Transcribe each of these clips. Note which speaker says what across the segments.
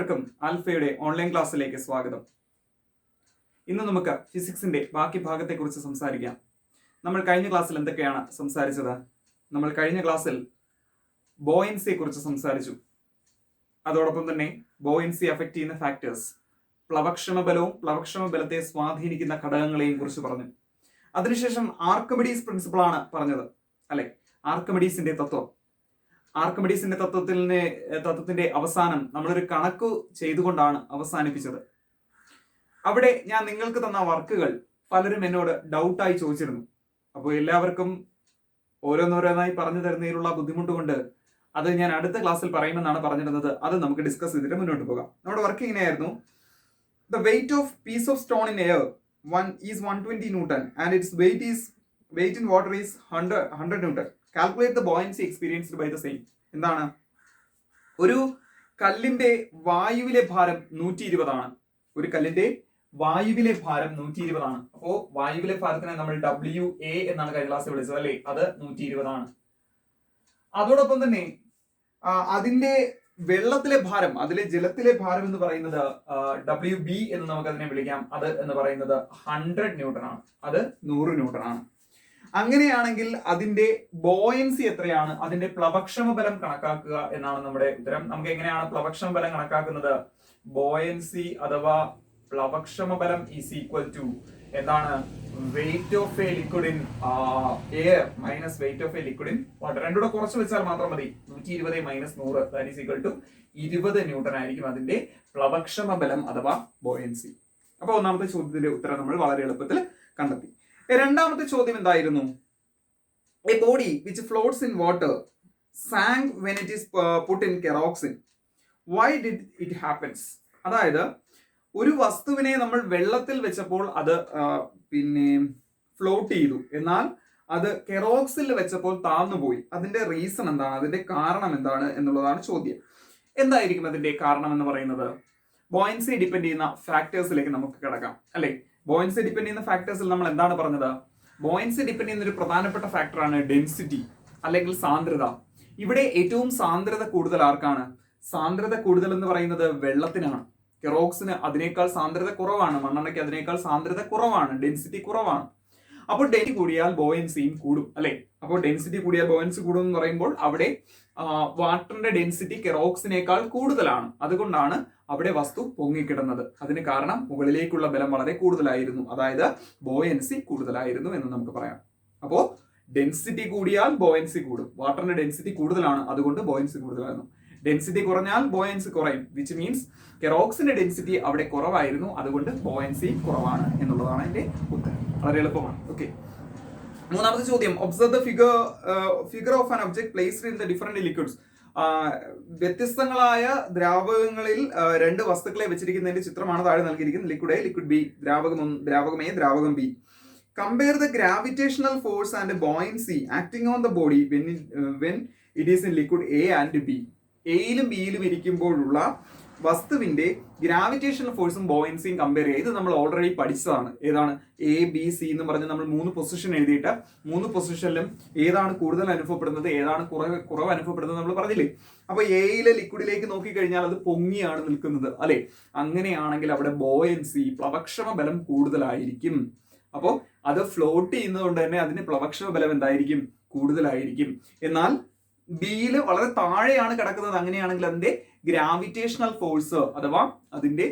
Speaker 1: എല്ലാവർക്കും ആൽഫയുടെ ഓൺലൈൻ ക്ലാസ്സിലേക്ക് സ്വാഗതം. ഇന്ന് നമുക്ക് ഫിസിക്സിന്റെ ബാക്കി ഭാഗത്തെക്കുറിച്ച് സംസാരിക്കാം. നമ്മൾ കഴിഞ്ഞ ക്ലാസ്സിൽ എന്തൊക്കെയാണ് സംസാരിച്ചത്? നമ്മൾ കഴിഞ്ഞ ക്ലാസ്സിൽ ബോയൻസിയെ കുറിച്ച് സംസാരിച്ചു. അതോടൊപ്പം തന്നെ ബോയൻസി അഫക്റ്റ് ചെയ്യുന്ന ഫാക്ടേഴ്സ്, പ്ലവക്ഷമ ബലവും പ്ലവക്ഷമ ബലത്തെ സ്വാധീനിക്കുന്ന ഘടകങ്ങളെയും കുറിച്ച് പറഞ്ഞു. അതിനുശേഷം ആർക്കിമിഡീസ് പ്രിൻസിപ്പിൾ ആണ് പറഞ്ഞത്, അല്ലെ? ആർക്കിമിഡീസിന്റെ തത്വം. ആർക്കിമിഡീസിന്റെ തത്വത്തിന്റെ അവസാനം നമ്മളൊരു കണക്ക് ചെയ്തുകൊണ്ടാണ് അവസാനിപ്പിച്ചത്. അവിടെ ഞാൻ നിങ്ങൾക്ക് തന്ന വർക്കുകൾ പലരും എന്നോട് ഡൗട്ടായി ചോദിച്ചിരുന്നു. അപ്പോൾ എല്ലാവർക്കും ഓരോന്നോരോന്നായി പറഞ്ഞു തരുന്നതിലുള്ള ബുദ്ധിമുട്ട് കൊണ്ട് അത് ഞാൻ അടുത്ത ക്ലാസ്സിൽ പറയുമെന്നാണ് പറഞ്ഞിരുന്നത്. അത് നമുക്ക് ഡിസ്കസ് ചെയ്തിട്ട് മുന്നോട്ട് പോകാം. നമ്മുടെ വർക്ക് ഇങ്ങനെയായിരുന്നു: the weight of piece of stone in air is 120 Newton and its weight in water is 100 Newton. Calculate the buoyancy experienced by the same. എന്താണ്? ഒരു കല്ലിന്റെ വായുവിലെ ഭാരം 120 ആണ്. ഒരു കല്ലിന്റെ വായുവിലെ ഭാരം 120 ആണ്. അപ്പോ വായുവിലെ ഭാരത്തിനെ നമ്മൾ WA എന്നാണ് കഴിഞ്ഞ ക്ലാസ്സിൽ വിളിച്ചത്, അല്ലേ? അത് 120 ആണ്. അതോടൊപ്പം തന്നെ അതിന്റെ വെള്ളത്തിലെ ഭാരം, അതിലെ ജലത്തിലെ ഭാരം എന്ന് പറയുന്നത് WB എന്ന് നമുക്ക് അതിനെ വിളിക്കാം. അത് എന്ന് പറയുന്നത് 100 ന്യൂട്ടൺ ആണ്. അത് 100 ന്യൂട്ടൺ ആണ്. അങ്ങനെയാണെങ്കിൽ അതിന്റെ ബോയൻസി എത്രയാണ്? അതിന്റെ പ്ലവക്ഷമ ബലം കണക്കാക്കുക എന്നാണ് നമ്മുടെ ഉത്തരം. നമുക്ക് എങ്ങനെയാണ് പ്ലവക്ഷമ ബലം കണക്കാക്കുന്നത്? ബോയൻസി അഥവാ പ്ലവക്ഷമ ബലം ഈസ് ഈക്വൽ ടു എന്താണ്? Weight of a liquid in air minus weight of a liquid in water. രണ്ടുകൂടെ കുറച്ച് വെച്ചാൽ മാത്രം മതി. 120 minus 100 that is equal to 20 newton ആയിരിക്കും അതിന്റെ പ്ലവക്ഷമ ബലം അഥവാ ബോയൻസി. അപ്പൊ ഒന്നാമത്തെ ചോദ്യത്തിന്റെ ഉത്തരം നമ്മൾ വളരെ എളുപ്പത്തിൽ കണ്ടെത്തി. രണ്ടാമത്തെ ചോദ്യം എന്തായിരുന്നു? A body which floats in water sank when it is put in kerosene. Why did it happens? അതായത് ഒരു വസ്തുവിനെ നമ്മൾ വെള്ളത്തിൽ വെച്ചപ്പോൾ അത് ഫ്ലോട്ട് ചെയ്തു, എന്നാൽ അത് കെറോക്സിൽ വെച്ചപ്പോൾ താഴ്ന്നുപോയി. അതിന്റെ റീസൺ എന്താണ്? അതിന്റെ കാരണം എന്താണ് എന്നുള്ളതാണ് ചോദ്യം. എന്തായിരിക്കും അതിന്റെ കാരണം എന്ന് പറയുന്നത്? ബോയൻസി ഡിപ്പെൻഡ് ചെയ്യുന്ന ഫാക്ടേഴ്സിലേക്ക് നമുക്ക് കിടക്കാം, അല്ലെ? ബോയൻസി ഡിപ്പെൻഡ് ചെയ്യുന്ന ഫാക്ടേഴ്സിൽ നമ്മൾ എന്താണ് പറഞ്ഞത്? ബോയൻസി ഡിപ്പെൻഡ് ചെയ്യുന്ന ഒരു പ്രധാനപ്പെട്ട ഫാക്ടറാണ് ഡെൻസിറ്റി അല്ലെങ്കിൽ സാന്ദ്രത. ഇവിടെ ഏറ്റവും സാന്ദ്രത കൂടുതൽ ആർക്കാണ്? സാന്ദ്രത കൂടുതൽ എന്ന് പറയുന്നത് വെള്ളത്തിനാണ്. കെറോക്സിന് അതിനേക്കാൾ സാന്ദ്രത കുറവാണ്, മണ്ണെണ്ണയ്ക്ക് അതിനേക്കാൾ സാന്ദ്രത കുറവാണ്, ഡെൻസിറ്റി കുറവാണ്. അപ്പോൾ ഡെൻസിറ്റി കൂടിയാൽ ബോയൻസിയും കൂടും, അല്ലെ? അപ്പോൾ ഡെൻസിറ്റി കൂടിയാൽ ബോയൻസി കൂടും എന്ന് പറയുമ്പോൾ അവിടെ വാട്ടറിന്റെ ഡെൻസിറ്റി കെറോക്സിനേക്കാൾ കൂടുതലാണ്. അതുകൊണ്ടാണ് അവിടെ വസ്തു പൊങ്ങിക്കിടുന്നത്. അതിന് കാരണം മുകളിലേക്കുള്ള ബലം വളരെ കൂടുതലായിരുന്നു, അതായത് ബോയൻസി കൂടുതലായിരുന്നു എന്ന് നമുക്ക് പറയാം. അപ്പോ ഡെൻസിറ്റി കൂടിയാൽ ബോയൻസി കൂടും. വാട്ടറിന്റെ ഡെൻസിറ്റി കൂടുതലാണ്, അതുകൊണ്ട് ബോയൻസി കൂടുതലായിരുന്നു. ഡെൻസിറ്റി കുറഞ്ഞാൽ ബോയൻസി കുറയും, വിച്ച് മീൻസ് കെറോക്സിന്റെ ഡെൻസിറ്റി അവിടെ കുറവായിരുന്നു, അതുകൊണ്ട് ബോയൻസി കുറവാണ് എന്നുള്ളതാണ് എന്റെ ഉത്തരം. വളരെ എളുപ്പമാണ്. ഓക്കെ, മൂന്നാമത്തെ ചോദ്യം: observe the figure of an object placed in the different liquids. വ്യത്യസ്തങ്ങളായ ദ്രാവകങ്ങളിൽ രണ്ട് വസ്തുക്കളെ വെച്ചിരിക്കുന്നതിന്റെ ചിത്രമാണ് താഴെ നൽകിയിരിക്കുന്നത്. ലിക്വിഡ് എ, ലിക്വിഡ് ബി, ദ്രാവകം എ, ദ്രാവകം B. Compare the gravitational force and buoyancy acting on the body when it is in liquid A and B. എയിലും ബിയിലും ഇരിക്കുമ്പോഴുള്ള വസ്തുവിന്റെ ഗ്രാവിറ്റേഷണൽ ഫോഴ്സും ബോയൻസിയും കമ്പയർ ചെയ്യുക. ഇത് നമ്മൾ ഓൾറെഡി പഠിച്ചതാണ്. ഏതാണ്? എ, ബി, സി എന്ന് പറഞ്ഞ് നമ്മൾ 3 പൊസിഷൻ എഴുതിയിട്ട് 3 പൊസിഷനിലും ഏതാണ് കൂടുതൽ അനുഭവപ്പെടുന്നത്, ഏതാണ് കുറവ് അനുഭവപ്പെടുന്നത് നമ്മൾ പറഞ്ഞില്ലേ? അപ്പൊ എയിലെ ലിക്വിഡിലേക്ക് നോക്കിക്കഴിഞ്ഞാൽ അത് പൊങ്ങിയാണ് നിൽക്കുന്നത്, അല്ലെ? അങ്ങനെയാണെങ്കിൽ അവിടെ ബോയൻസി, പ്ലവക്ഷമ ബലം കൂടുതലായിരിക്കും. അപ്പോൾ അത് ഫ്ലോട്ട് ചെയ്യുന്നത് കൊണ്ട് തന്നെ അതിന് പ്ലവക്ഷമ ബലം എന്തായിരിക്കും? കൂടുതലായിരിക്കും. എന്നാൽ ബിയിൽ വളരെ താഴെയാണ് കിടക്കുന്നത്. അങ്ങനെയാണെങ്കിൽ അതിന്റെ ഗ്രാവിറ്റേഷണൽ ഫോഴ്സ് അഥവാ അതിന്റെ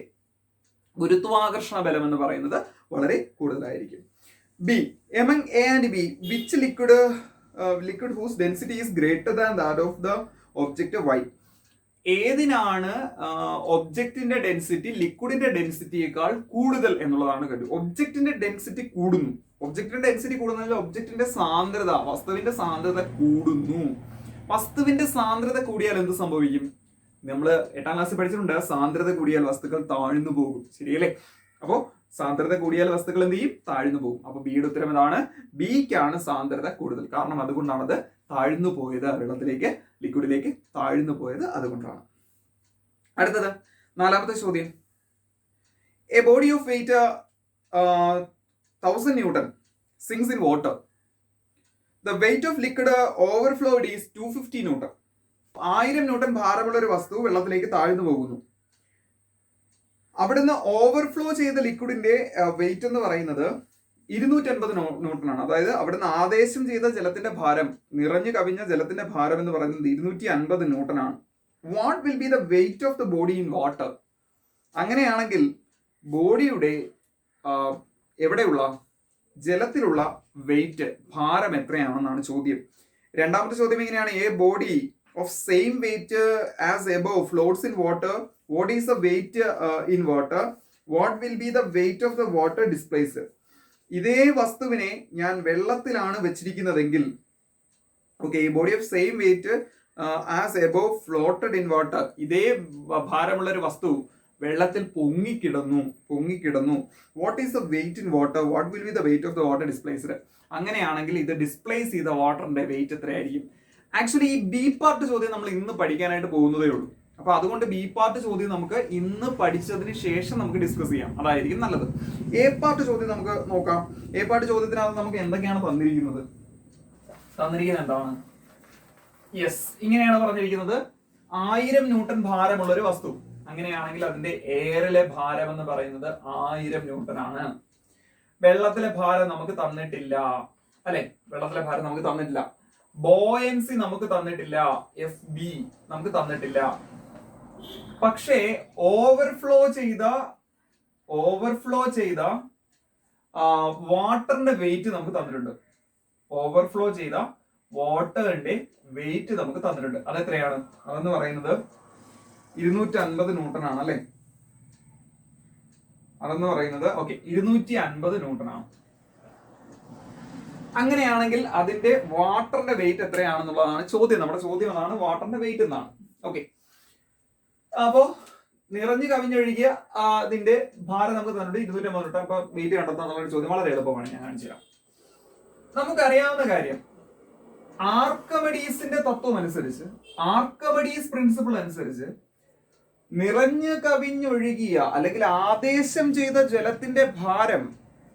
Speaker 1: ഗുരുത്വാകർഷണ ബലം എന്ന് പറയുന്നത് വളരെ കൂടുതലായിരിക്കും. B, among A and B which liquid whose density is greater than that of the object why. ഏതിനാണ് ഒബ്ജക്റ്റിന്റെ ഡെൻസിറ്റി ലിക്വിഡിന്റെ ഡെൻസിറ്റിയേക്കാൾ കൂടുതൽ എന്നുള്ളതാണ് കാര്യം. ഒബ്ജക്റ്റിന്റെ ഡെൻസിറ്റി കൂടുന്നു. ഒബ്ജക്റ്റിന്റെ ഡെൻസിറ്റി കൂടുന്നതിൽ ഒബ്ജക്റ്റിന്റെ സാന്ദ്രത, വസ്തുവിന്റെ സാന്ദ്രത കൂടുന്നു. വസ്തുവിന്റെ സാന്ദ്രത കൂടിയാൽ എന്ത് സംഭവിക്കും? നമ്മൾ 8ാം ക്ലാസ്സിൽ പഠിച്ചിട്ടുണ്ട്, സാന്ദ്രത കൂടിയാൽ വസ്തുക്കൾ താഴ്ന്നു പോകും, ശരിയല്ലേ? അപ്പോ സാന്ദ്രത കൂടിയാൽ വസ്തുക്കൾ എന്ത് ചെയ്യും? താഴ്ന്നു പോകും. അപ്പൊ ബിയുടെ ഉത്തരം എന്താണ്? ബിക്കാണ് സാന്ദ്രത കൂടുതൽ. കാരണം അതുകൊണ്ടാണ് അത് താഴ്ന്നു പോയത്, വെള്ളത്തിലേക്ക്, ലിക്വിഡിലേക്ക് താഴ്ന്നു പോയത് അതുകൊണ്ടാണ്. അടുത്തത് 4ാമത്തെ ചോദ്യം: A body of wait 1000 Newton sinks in water. The weight of liquid overflowed is 250 Newton. 1000 newton ഭാരമുള്ള ഒരു വസ്തു വെള്ളത്തിലേക്ക് താഴ്ന്നു പോകുന്നു. അവിടുന്ന് ഓവർഫ്ലോ ചെയ്ത ലിക്വിഡിന്റെ വെയിറ്റ് എന്ന് പറയുന്നത് 250 ന്യൂട്ടനാണ്. അതായത് അവിടുന്ന് ആദേശം ചെയ്ത ജലത്തിന്റെ ഭാരം, നിറഞ്ഞു കവിഞ്ഞ ജലത്തിന്റെ ഭാരം എന്ന് പറയുന്നത് 250 ന്യൂട്ടനാണ്. What will be the weight of the body in water? അങ്ങനെയാണെങ്കിൽ ബോഡിയുടെ എവിടെയുള്ള ജലത്തിലുള്ള വെയിറ്റ്, ഭാരം എത്രയാണെന്നാണ് ചോദ്യം. രണ്ടാമത്തെ ചോദ്യം എങ്ങനെയാണ്? A body of same weight as above floats in water. What is the weight in water? What will be the weight of the water displaced? ഇതേ വസ്തുവിനെ ഞാൻ വെള്ളത്തിലാണ് വെച്ചിരിക്കുന്നതെങ്കിൽ, okay, body of same weight as above floated in water, ഇതേ ഭാരമുള്ള ഒരു വസ്തു വെള്ളത്തിൽ പൊങ്ങിക്കിടന്നു. What is the weight in water? What will be the weight of the water displaced? അങ്ങനെയാണെങ്കിൽ ഇത് ഡിസ്പ്ലേസ് ചെയ്ത വാട്ടറിന്റെ വെയിറ്റ് എത്രയായിരിക്കും? ആക്ച്വലി ഈ ബി പാർട്ട് ചോദ്യം നമ്മൾ ഇന്ന് പഠിക്കാനായിട്ട് പോകുന്നതേ ഉള്ളൂ. അപ്പൊ അതുകൊണ്ട് ബി പാർട്ട് ചോദ്യം നമുക്ക് ഇന്ന് പഠിച്ചതിന് ശേഷം നമുക്ക് ഡിസ്കസ് ചെയ്യാം, അതായിരിക്കും നല്ലത്. എ പാർട്ട് ചോദ്യം നമുക്ക് നോക്കാം. എ പാർട്ട് ചോദ്യത്തിനകത്ത് നമുക്ക് എന്തൊക്കെയാണ് തന്നിരിക്കുന്നത് എന്താണ്? യെസ്, ഇങ്ങനെയാണ് പറഞ്ഞിരിക്കുന്നത്. 1000 ന്യൂട്ടൺ ഭാരമുള്ള ഒരു വസ്തു. അങ്ങനെയാണെങ്കിൽ അതിന്റെ എയറിലെ ഭാരം എന്ന് പറയുന്നത് 1000 ന്യൂട്ടൺ ആണ്. വെള്ളത്തിലെ ഭാരം നമുക്ക് തന്നിട്ടില്ല, അല്ലെ? വെള്ളത്തിലെ ഭാരം നമുക്ക് തന്നിട്ടില്ല. ബോയൻസി നമുക്ക് തന്നിട്ടില്ല, FB നമുക്ക് തന്നിട്ടില്ല. പക്ഷേ ഓവർഫ്ലോ ചെയ്ത വാട്ടറിന്റെ വെയിറ്റ് നമുക്ക് തന്നിട്ടുണ്ട്. ഓവർഫ്ലോ ചെയ്ത വാട്ടറിന്റെ വെയിറ്റ് നമുക്ക് തന്നിട്ടുണ്ട്. അതെത്രയാണ്? അതെന്ന് പറയുന്നത് 250 ന്യൂട്ടൺ ആണ്, അല്ലെ? അതെന്ന് പറയുന്നത് 250 ന്യൂട്ടൺ ആണ്. അങ്ങനെയാണെങ്കിൽ അതിന്റെ വാട്ടറിന്റെ വെയിറ്റ് എത്രയാണെന്നുള്ളതാണ് ചോദ്യം. നമ്മുടെ ചോദ്യം അതാണ്, വാട്ടറിന്റെ വെയിറ്റ് എന്നാണ്. ഓക്കെ, അപ്പോ നിറഞ്ഞു കവിഞ്ഞൊഴുകിയ അതിന്റെ ഭാരം നമുക്ക് തന്നിട്ട് 250 ന്യൂട്ടൺ. അപ്പൊ വെയിറ്റ് കണ്ടെത്താന്നുള്ള ചോദ്യം വളരെ എളുപ്പമാണ്, ഞാൻ കാണിച്ചു തരാം. നമുക്കറിയാവുന്ന കാര്യം, ആർക്കമിഡീസിന്റെ തത്വം അനുസരിച്ച്, ആർക്കമിഡീസ് പ്രിൻസിപ്പിൾ അനുസരിച്ച്, നിറഞ്ഞു കവിഞ്ഞൊഴുകിയ അല്ലെങ്കിൽ ആദേശം ചെയ്ത ജലത്തിന്റെ ഭാരം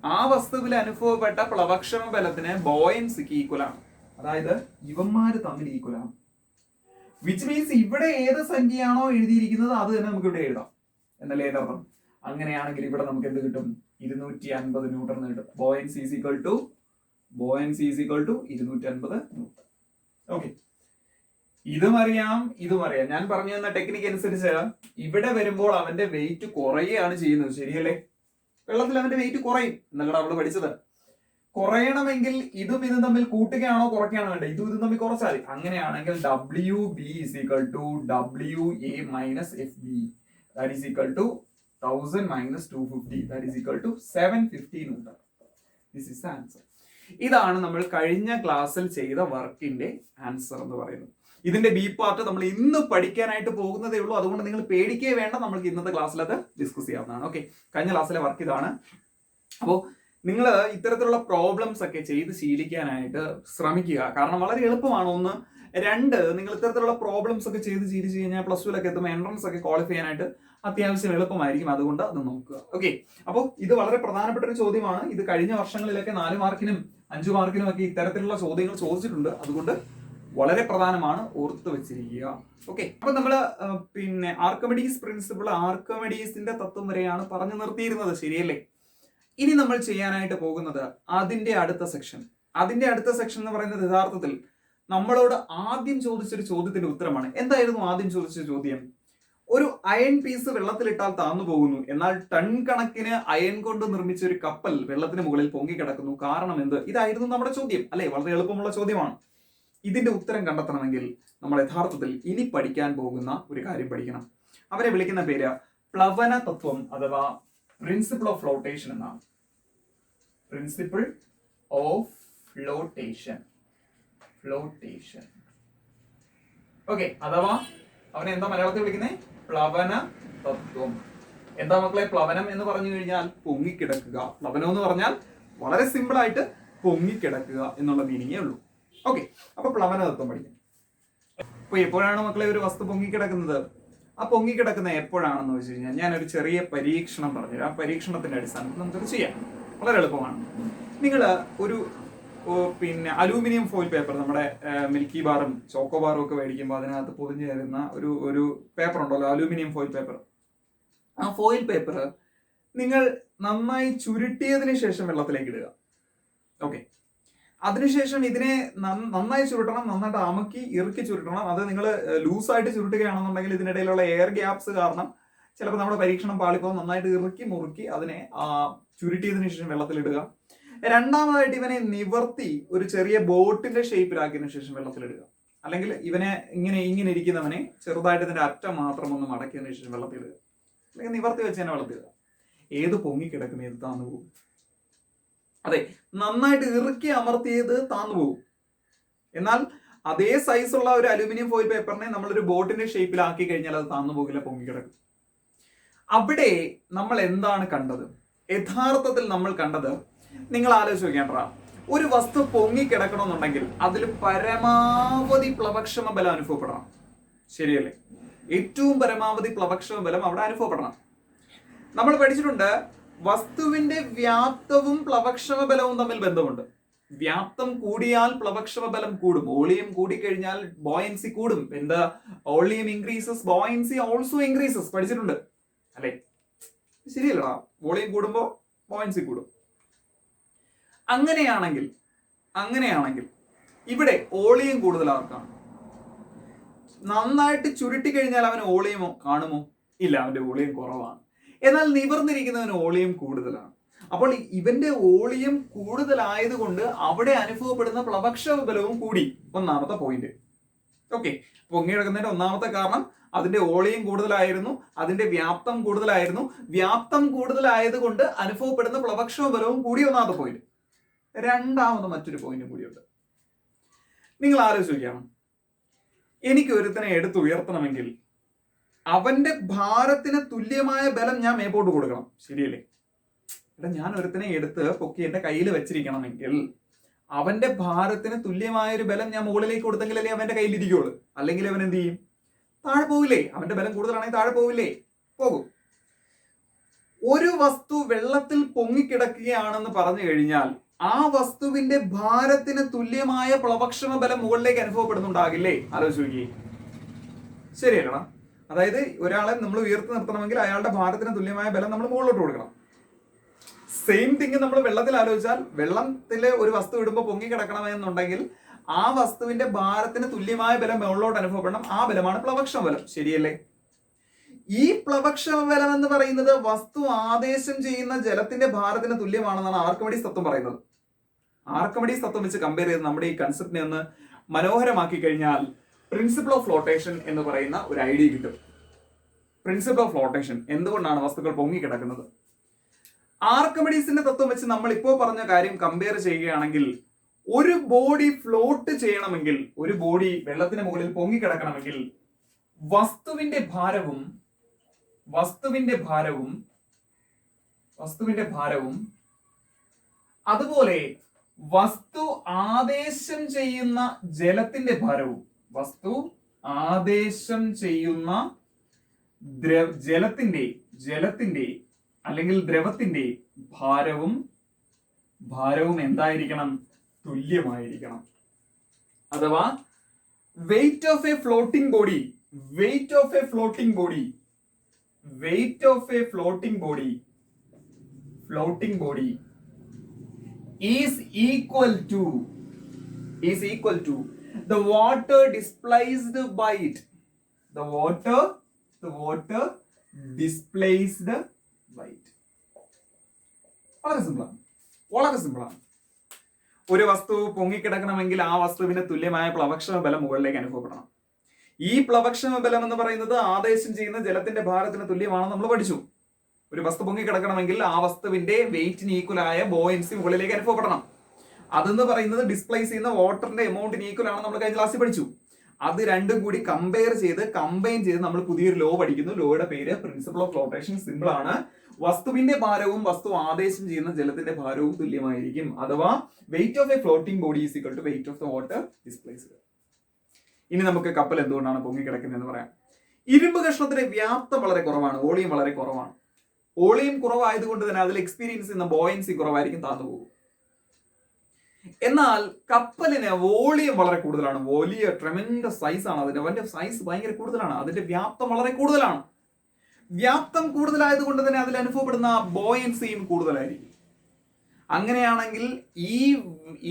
Speaker 1: ആ വസ്തുവിൽ അനുഭവപ്പെട്ട പ്ലവക്ഷമ ബലത്തിന് ബോയൻസിക്ക് ഈക്വലാണ്. അതായത് ഇവന്മാര് തമ്മിൽ ഈക്വലാണ്. വിച്ച് മീൻസ് ഇവിടെ ഏത് സംഖ്യയാണോ എഴുതിയിരിക്കുന്നത് അത് തന്നെ നമുക്ക് ഇവിടെ എഴുതാം എന്നല്ലേ എൻ്റെ അർത്ഥം. അങ്ങനെയാണെങ്കിൽ ഇവിടെ നമുക്ക് എന്ത് കിട്ടും? 250 ന്യൂട്ടൺ കിട്ടും. Buoyancy is equal to 250 newton. Okay, ഇതും അറിയാം. ഞാൻ പറഞ്ഞു തന്ന ടെക്നിക്ക് അനുസരിച്ച് ഇവിടെ വരുമ്പോൾ അവന്റെ വെയിറ്റ് കുറയുകയാണ് ചെയ്യുന്നത്, ശരിയല്ലേ? വെള്ളത്തിൽ അവന്റെ വെയിറ്റ് കുറയും എന്നല്ല അവള് പഠിച്ചത്. കുറയണമെങ്കിൽ ഇതും ഇതും തമ്മിൽ കൂട്ടുകയാണോ കുറയ്ക്കുകയാണോ വേണ്ടത്? ഇതും തമ്മിൽ കുറച്ചാൽ. അങ്ങനെയാണെങ്കിൽ WB is equal to WA minus FB, that is equal to 1000 minus 250, that is equal to 750 newton. This is the answer. ഇതാണ് നമ്മൾ കഴിഞ്ഞ ക്ലാസ്സിൽ ചെയ്ത വർക്കിന്റെ ആൻസർ എന്ന് പറയുന്നത്. ഇതിന്റെ ബി പാർട്ട് നമ്മൾ ഇന്ന് പഠിക്കാനായിട്ട് പോകുന്നതേ ഉള്ളൂ. അതുകൊണ്ട് നിങ്ങൾ പേടിക്കേ വേണ്ട, നമ്മൾക്ക് ഇന്നത്തെ ക്ലാസ്സിൽ അത് ഡിസ്കസ് ചെയ്യാവുന്നതാണ്. ഓക്കെ, കഴിഞ്ഞ ക്ലാസ്സിലെ വർക്ക് ഇതാണ്. അപ്പോൾ നിങ്ങൾ ഇത്തരത്തിലുള്ള പ്രോബ്ലംസ് ഒക്കെ ചെയ്ത് ശീലിക്കാനായിട്ട് ശ്രമിക്കുക. കാരണം വളരെ എളുപ്പമാണ്. ഒന്ന്, രണ്ട്, നിങ്ങൾ ഇത്തരത്തിലുള്ള പ്രോബ്ലംസ് ഒക്കെ ചെയ്ത് ശീലിച്ച് കഴിഞ്ഞാൽ +2 എത്തുമ്പോൾ എൻട്രൻസ് ഒക്കെ ക്വാളിഫൈ ചെയ്യാനായിട്ട് അത്യാവശ്യം എളുപ്പമായിരിക്കും. അതുകൊണ്ട് അത് നോക്കുക. ഓക്കെ, അപ്പോൾ ഇത് വളരെ പ്രധാനപ്പെട്ട ഒരു ചോദ്യമാണ്. ഇത് കഴിഞ്ഞ വർഷങ്ങളിലൊക്കെ 4 മാർക്കിനും 5 മാർക്കിനും ഒക്കെ ഇത്തരത്തിലുള്ള ചോദ്യങ്ങൾ ചോദിച്ചിട്ടുണ്ട്. അതുകൊണ്ട് വളരെ പ്രധാനമാണ്, ഓർത്ത് വെച്ചിരിക്കുക. ഓക്കെ, അപ്പൊ നമ്മള് ആർക്കിമിഡീസ് പ്രിൻസിപ്പിൾ, ആർക്കിമിഡീസിന്റെ തത്വം വരെയാണ് പറഞ്ഞു നിർത്തിയിരുന്നത്, ശരിയല്ലേ? ഇനി നമ്മൾ ചെയ്യാനായിട്ട് പോകുന്നത് അതിന്റെ അടുത്ത സെക്ഷൻ എന്ന് പറയുന്നത് യഥാർത്ഥത്തിൽ നമ്മളോട് ആദ്യം ചോദിച്ചൊരു ചോദ്യത്തിന്റെ ഉത്തരമാണ്. എന്തായിരുന്നു ആദ്യം ചോദിച്ച ചോദ്യം? ഒരു അയൺ പീസ് വെള്ളത്തിലിട്ടാൽ താന്നു പോകുന്നു, എന്നാൽ ടൺ കണക്കിന് അയൺ കൊണ്ട് നിർമ്മിച്ച ഒരു കപ്പൽ വെള്ളത്തിന് മുകളിൽ പൊങ്ങിക്കിടക്കുന്നു, കാരണം എന്ത്? ഇതായിരുന്നു നമ്മുടെ ചോദ്യം, അല്ലെ? വളരെ എളുപ്പമുള്ള ചോദ്യമാണ്. ഇതിന്റെ ഉത്തരം കണ്ടെത്തണമെങ്കിൽ നമ്മൾ യഥാർത്ഥത്തിൽ ഇനി പഠിക്കാൻ പോകുന്ന ഒരു കാര്യം പഠിക്കണം. അവരെ വിളിക്കുന്ന പേര് പ്ലവന തത്വം അഥവാ പ്രിൻസിപ്പിൾ ഓഫ് ഫ്ലോട്ടേഷൻ എന്നാണ്. Principle of flotation. ഓക്കെ, അഥവാ അവനെ എന്താ മലയാളത്തിൽ വിളിക്കുന്നത്? പ്ലവന തത്വം. എന്താ മക്കളെ പ്ലവനം എന്ന് പറഞ്ഞു കഴിഞ്ഞാൽ? പൊങ്ങിക്കിടക്കുക. പ്ലവനം എന്ന് പറഞ്ഞാൽ വളരെ സിമ്പിൾ ആയിട്ട് പൊങ്ങിക്കിടക്കുക എന്നുള്ള മീനിങ്ങേ ഉള്ളൂ. ഓക്കെ, അപ്പൊ പ്ലവന തത്വം പഠിക്കാം. അപ്പൊ എപ്പോഴാണ് മക്കളെ ഒരു വസ്തു പൊങ്ങിക്കിടക്കുന്നത്? ആ പൊങ്ങിക്കിടക്കുന്ന എപ്പോഴാണെന്ന് വെച്ച് കഴിഞ്ഞാൽ ഞാനൊരു ചെറിയ പരീക്ഷണം പറഞ്ഞുതരാം. ആ പരീക്ഷണത്തിന്റെ അടിസ്ഥാനത്തിൽ നമുക്കത് ചെയ്യാം. വളരെ എളുപ്പമാണ്. നിങ്ങൾ ഒരു അലൂമിനിയം ഫോയിൽ പേപ്പർ, നമ്മുടെ മിൽക്കി ബാറും ചോക്കോ ബാറും ഒക്കെ മേടിക്കുമ്പോൾ അതിനകത്ത് പൊതിഞ്ഞു തരുന്ന ഒരു പേപ്പർ ഉണ്ടല്ലോ, അലൂമിനിയം ഫോയിൽ പേപ്പർ. ആ ഫോയിൽ പേപ്പർ നിങ്ങൾ നന്നായി ചുരുട്ടിയതിന് ശേഷം വെള്ളത്തിലേക്ക് ഇടുക. ഓക്കെ, അതിനുശേഷം ഇതിനെ നന്നായി ചുരുട്ടണം, നന്നായിട്ട് അമക്കി ഇറുക്കി ചുരുട്ടണം. അത് നിങ്ങൾ ലൂസായിട്ട് ചുരുട്ടുകയാണെന്നുണ്ടെങ്കിൽ ഇതിനിടയിലുള്ള എയർ ഗ്യാപ്സ് കാരണം ചിലപ്പോൾ നമ്മുടെ പരീക്ഷണം പാളിപ്പോൾ. നന്നായിട്ട് ഇറുക്കി മുറുക്കി അതിനെ ചുരുട്ടിയതിനു ശേഷം വെള്ളത്തിലിടുക. രണ്ടാമതായിട്ട് ഇവനെ നിവർത്തി ഒരു ചെറിയ ബോട്ടിന്റെ ഷേപ്പിലാക്കിയതിനു ശേഷം വെള്ളത്തിലിടുക. അല്ലെങ്കിൽ ഇവനെ ഇങ്ങനെ ഇരിക്കുന്നവനെ ചെറുതായിട്ട് ഇതിന്റെ അറ്റം മാത്രം ഒന്ന് മടക്കിയതിനു ശേഷം വെള്ളത്തിലിടുക. അല്ലെങ്കിൽ നിവർത്തി വെച്ച് തന്നെ വെള്ളത്തിലിടുക. ഏത് പൊങ്ങിക്കിടക്കും, ഏത് താന്നു പോകും. അതെ, നന്നായിട്ട് ഇറുക്കി അമർത്തിയത് താന്നു പോകും. എന്നാൽ അതേ സൈസുള്ള ഒരു അലൂമിനിയം ഫോയിൽ പേപ്പറിനെ നമ്മളൊരു ബോട്ടിന്റെ ഷേപ്പിലാക്കി കഴിഞ്ഞാൽ അത് താന്നു പോകില്ല, പൊങ്ങിക്കിടക്കും. അവിടെ നമ്മൾ എന്താണ് കണ്ടത്? യഥാർത്ഥത്തിൽ നമ്മൾ കണ്ടത്, നിങ്ങൾ ആലോചിച്ച് നോക്കേണ്ട, ഒരു വസ്തു പൊങ്ങിക്കിടക്കണമെന്നുണ്ടെങ്കിൽ അതിൽ പരമാവധി പ്ലവക്ഷമ ബലം അനുഭവപ്പെടണം. ശരിയല്ലേ? ഏറ്റവും പരമാവധി പ്ലവക്ഷമ ബലം അവിടെ അനുഭവപ്പെടണം. നമ്മൾ പഠിച്ചിട്ടുണ്ട്, വസ്തുവിന്റെ വ്യാപ്തവും പ്ലവക്ഷമ ബലവും തമ്മിൽ ബന്ധമുണ്ട്. വ്യാപ്തം കൂടിയാൽ പ്ലവക്ഷമ ബലം കൂടും. വോളിയം കൂടിക്കഴിഞ്ഞാൽ ബോയൻസി കൂടും. എന്താ, volume increases, buoyancy also increases. പഠിച്ചിട്ടുണ്ട് അല്ലെ? ശരിയല്ലടാ, വോളിയം കൂടുമ്പോ ബോയൻസി കൂടും. അങ്ങനെയാണെങ്കിൽ ഇവിടെ വോളിയം കൂടുതൽ ആർക്കാണ്? നന്നായിട്ട് ചുരുട്ടി കഴിഞ്ഞാൽ അവന് വോളിയമോ കാണുമോ? ഇല്ല, അവന്റെ വോളിയം കുറവാണ്. എന്നാൽ നിവർന്നിരിക്കുന്നവന് വോളിയം കൂടുതലാണ്. അപ്പോൾ ഇവന്റെ വോളിയം കൂടുതലായതുകൊണ്ട് അവിടെ അനുഭവപ്പെടുന്ന പ്ലവക്ഷമ ബലവും കൂടി. ഒന്നാമത്തെ പോയിന്റ്. ഓക്കെ, പൊങ്ങിക്കിടക്കുന്നതിന്റെ ഒന്നാമത്തെ കാരണം അതിന്റെ വോളിയം കൂടുതലായിരുന്നു, അതിന്റെ വ്യാപ്തം കൂടുതലായിരുന്നു. വ്യാപ്തം കൂടുതലായതുകൊണ്ട് അനുഭവപ്പെടുന്ന പ്ലവക്ഷമ ബലവും കൂടി. ഒന്നാമത്തെ പോയിന്റ്. രണ്ടാമത് മറ്റൊരു പോയിന്റും കൂടിയുണ്ട്. നിങ്ങൾ ആലോചിച്ച് നോക്കിയാണ്, എനിക്ക് ഒരുത്തനെ എടുത്തുയർത്തണമെങ്കിൽ അവന്റെ ഭാരത്തിന് തുല്യമായ ബലം ഞാൻ മേപ്പോട്ട് കൊടുക്കണം. ശരിയല്ലേ? എടാ, ഞാൻ ഒരുത്തനെ എടുത്ത് പൊക്കി എന്റെ കയ്യിൽ വെച്ചിരിക്കണമെങ്കിൽ അവന്റെ ഭാരത്തിന് തുല്യമായ ഒരു ബലം ഞാൻ മുകളിലേക്ക് കൊടുത്തെങ്കിലല്ലേ അവന്റെ കയ്യിൽ ഇരിക്കുള്ളൂ. അല്ലെങ്കിൽ അവൻ എന്ത് ചെയ്യും? താഴെ പോവില്ലേ? അവന്റെ ബലം കൂടുതലാണെങ്കിൽ താഴെ പോവില്ലേ? പോകും. ഒരു വസ്തു വെള്ളത്തിൽ പൊങ്ങിക്കിടക്കുകയാണെന്ന് പറഞ്ഞു കഴിഞ്ഞാൽ ആ വസ്തുവിന്റെ ഭാരത്തിന് തുല്യമായ പ്ലവക്ഷമ ബലം മുകളിലേക്ക് അനുഭവപ്പെടുന്നുണ്ടാകില്ലേ? ആലോചിച്ച് നോക്കിയേ. ശരിയല്ലടാ? അതായത് ഒരാളെ നമ്മൾ ഉയർത്തി നിർത്തണമെങ്കിൽ അയാളുടെ ഭാരത്തിന് തുല്യമായ ബലം നമ്മൾ മുകളിലോട്ട് കൊടുക്കണം. സെയിം തിങ് നമ്മൾ വെള്ളത്തിൽ ആലോചിച്ചാൽ, വെള്ളത്തില് ഒരു വസ്തു ഇടുമ്പോൾ പൊങ്ങിക്കിടക്കണമെന്നുണ്ടെങ്കിൽ ആ വസ്തുവിന്റെ ഭാരത്തിന് തുല്യമായ ബലം മുകളിലോട്ട് അനുഭവപ്പെടണം. ആ ബലമാണ് പ്ലവക്ഷമ ബലം. ശരിയല്ലേ? ഈ പ്ലവക്ഷമ ബലം എന്ന് പറയുന്നത് വസ്തു ആദേശം ചെയ്യുന്ന ജലത്തിന്റെ ഭാരത്തിന് തുല്യമാണെന്നാണ് ആർക്കിമിഡീസ് തത്വം പറയുന്നത്. ആർക്കിമിഡീസ് തത്വം വെച്ച് കമ്പയർ ചെയ്ത് നമ്മുടെ ഈ കൺസെപ്റ്റിനെ ഒന്ന് മനോഹരമാക്കി കഴിഞ്ഞാൽ പ്രിൻസിപ്പിൾ ഓഫ് ഫ്ലോട്ടേഷൻ എന്ന് പറയുന്ന ഒരു ഐഡിയ കിട്ടും. പ്രിൻസിപ്പിൾ ഓഫ് ഫ്ലോട്ടേഷൻ, എന്തുകൊണ്ടാണ് വസ്തുക്കൾ പൊങ്ങിക്കിടക്കുന്നത്? ആർക്കിമിഡീസിന്റെ തത്വം വെച്ച് നമ്മൾ ഇപ്പോൾ പറഞ്ഞ കാര്യം കമ്പയർ ചെയ്യുകയാണെങ്കിൽ, ഒരു ബോഡി ഫ്ലോട്ട് ചെയ്യണമെങ്കിൽ, ഒരു ബോഡി വെള്ളത്തിന് മുകളിൽ പൊങ്ങിക്കിടക്കണമെങ്കിൽ വസ്തുവിന്റെ ഭാരവും അതുപോലെ വസ്തു ആദേശം ചെയ്യുന്ന ജലത്തിന്റെ ഭാരവും, വസ്തു ആദേശം ചെയ്യുന്ന ജലത്തിന്റെ അല്ലെങ്കിൽ ദ്രവത്തിന്റെ ഭാരവും എന്തായിരിക്കണം? തുല്യമായിരിക്കണം. അഥവാ weight of a floating body is equal to the water displaced by it. The water displaced by it. വളരെ സിമ്പിളാണ്. ഒരു വസ്തു പൊങ്ങിക്കിടക്കണമെങ്കിൽ ആ വസ്തുവിന് തുല്യമായ പ്ലവക്ഷമ ബലം മുകളിലേക്ക് അനുഭവപ്പെടണം. ഈ പ്ലവക്ഷമ ബലം എന്ന് പറയുന്നത് ആദേശം ചെയ്യുന്ന ജലത്തിന്റെ ഭാരത്തിന് തുല്യമാണെന്ന് നമ്മൾ പഠിച്ചു. ഒരു വസ്തു പൊങ്ങിക്കിടക്കണമെങ്കിൽ ആ വസ്തുവിന്റെ വെയിറ്റിന് ഈക്വൽ ആയ ബോയൻസി മുകളിലേക്ക് അനുഭവപ്പെടണം. അതെന്ന് പറയുന്നത് ഡിസ്പ്ലേസ് ചെയ്യുന്ന വാട്ടറിന്റെ എമൗണ്ടിന് ഈക്വൽ ആണെന്ന് നമ്മൾ കഴിഞ്ഞ ക്ലാസ്സിൽ പഠിച്ചു. അത് രണ്ടും കൂടി കമ്പൈൻ ചെയ്ത് നമ്മൾ പുതിയൊരു ലോ പഠിക്കുന്നു. ലോയുടെ പേര് പ്രിൻസിപ്പിൾ ഓഫ് ഫ്ലോട്ടേഷൻ. സിമ്പിൾ ആണ്. വസ്തുവിന്റെ ഭാരവും വസ്തു ആദേശം ചെയ്യുന്ന ജലത്തിന്റെ ഭാരവും തുല്യമായിരിക്കും. അഥവാ weight of a floating body is equal to weight of the water displaced. ഇനി നമുക്ക് കപ്പൽ എന്തുകൊണ്ടാണ് പൊങ്ങിക്കിടക്കുന്നതെന്ന് പറയാം. ഇരുമ്പ് കഷ്ണത്തിന്റെ വ്യാപ്തം വളരെ കുറവാണ്, വോളിയം വളരെ കുറവാണ്. വോളിയം കുറവായതുകൊണ്ട് തന്നെ അതിൽ എക്സ്പീരിയൻസ് ചെയ്യുന്ന ബോയൻസി കുറവായിരിക്കും, താന്നു പോകും. എന്നാൽ കപ്പലിന് വോളിയം വളരെ കൂടുതലാണ്. വലിയ ട്രെമൻഡസ് സൈസ് ആണ്. അവന്റെ സൈസ് ഭയങ്കര കൂടുതലാണ്. അതിന്റെ വ്യാപ്തം വളരെ കൂടുതലാണ്. വ്യാപ്തം കൂടുതലായതുകൊണ്ട് തന്നെ അതിൽ അനുഭവപ്പെടുന്ന ബോയൻസിയും കൂടുതലായിരിക്കും. അങ്ങനെയാണെങ്കിൽ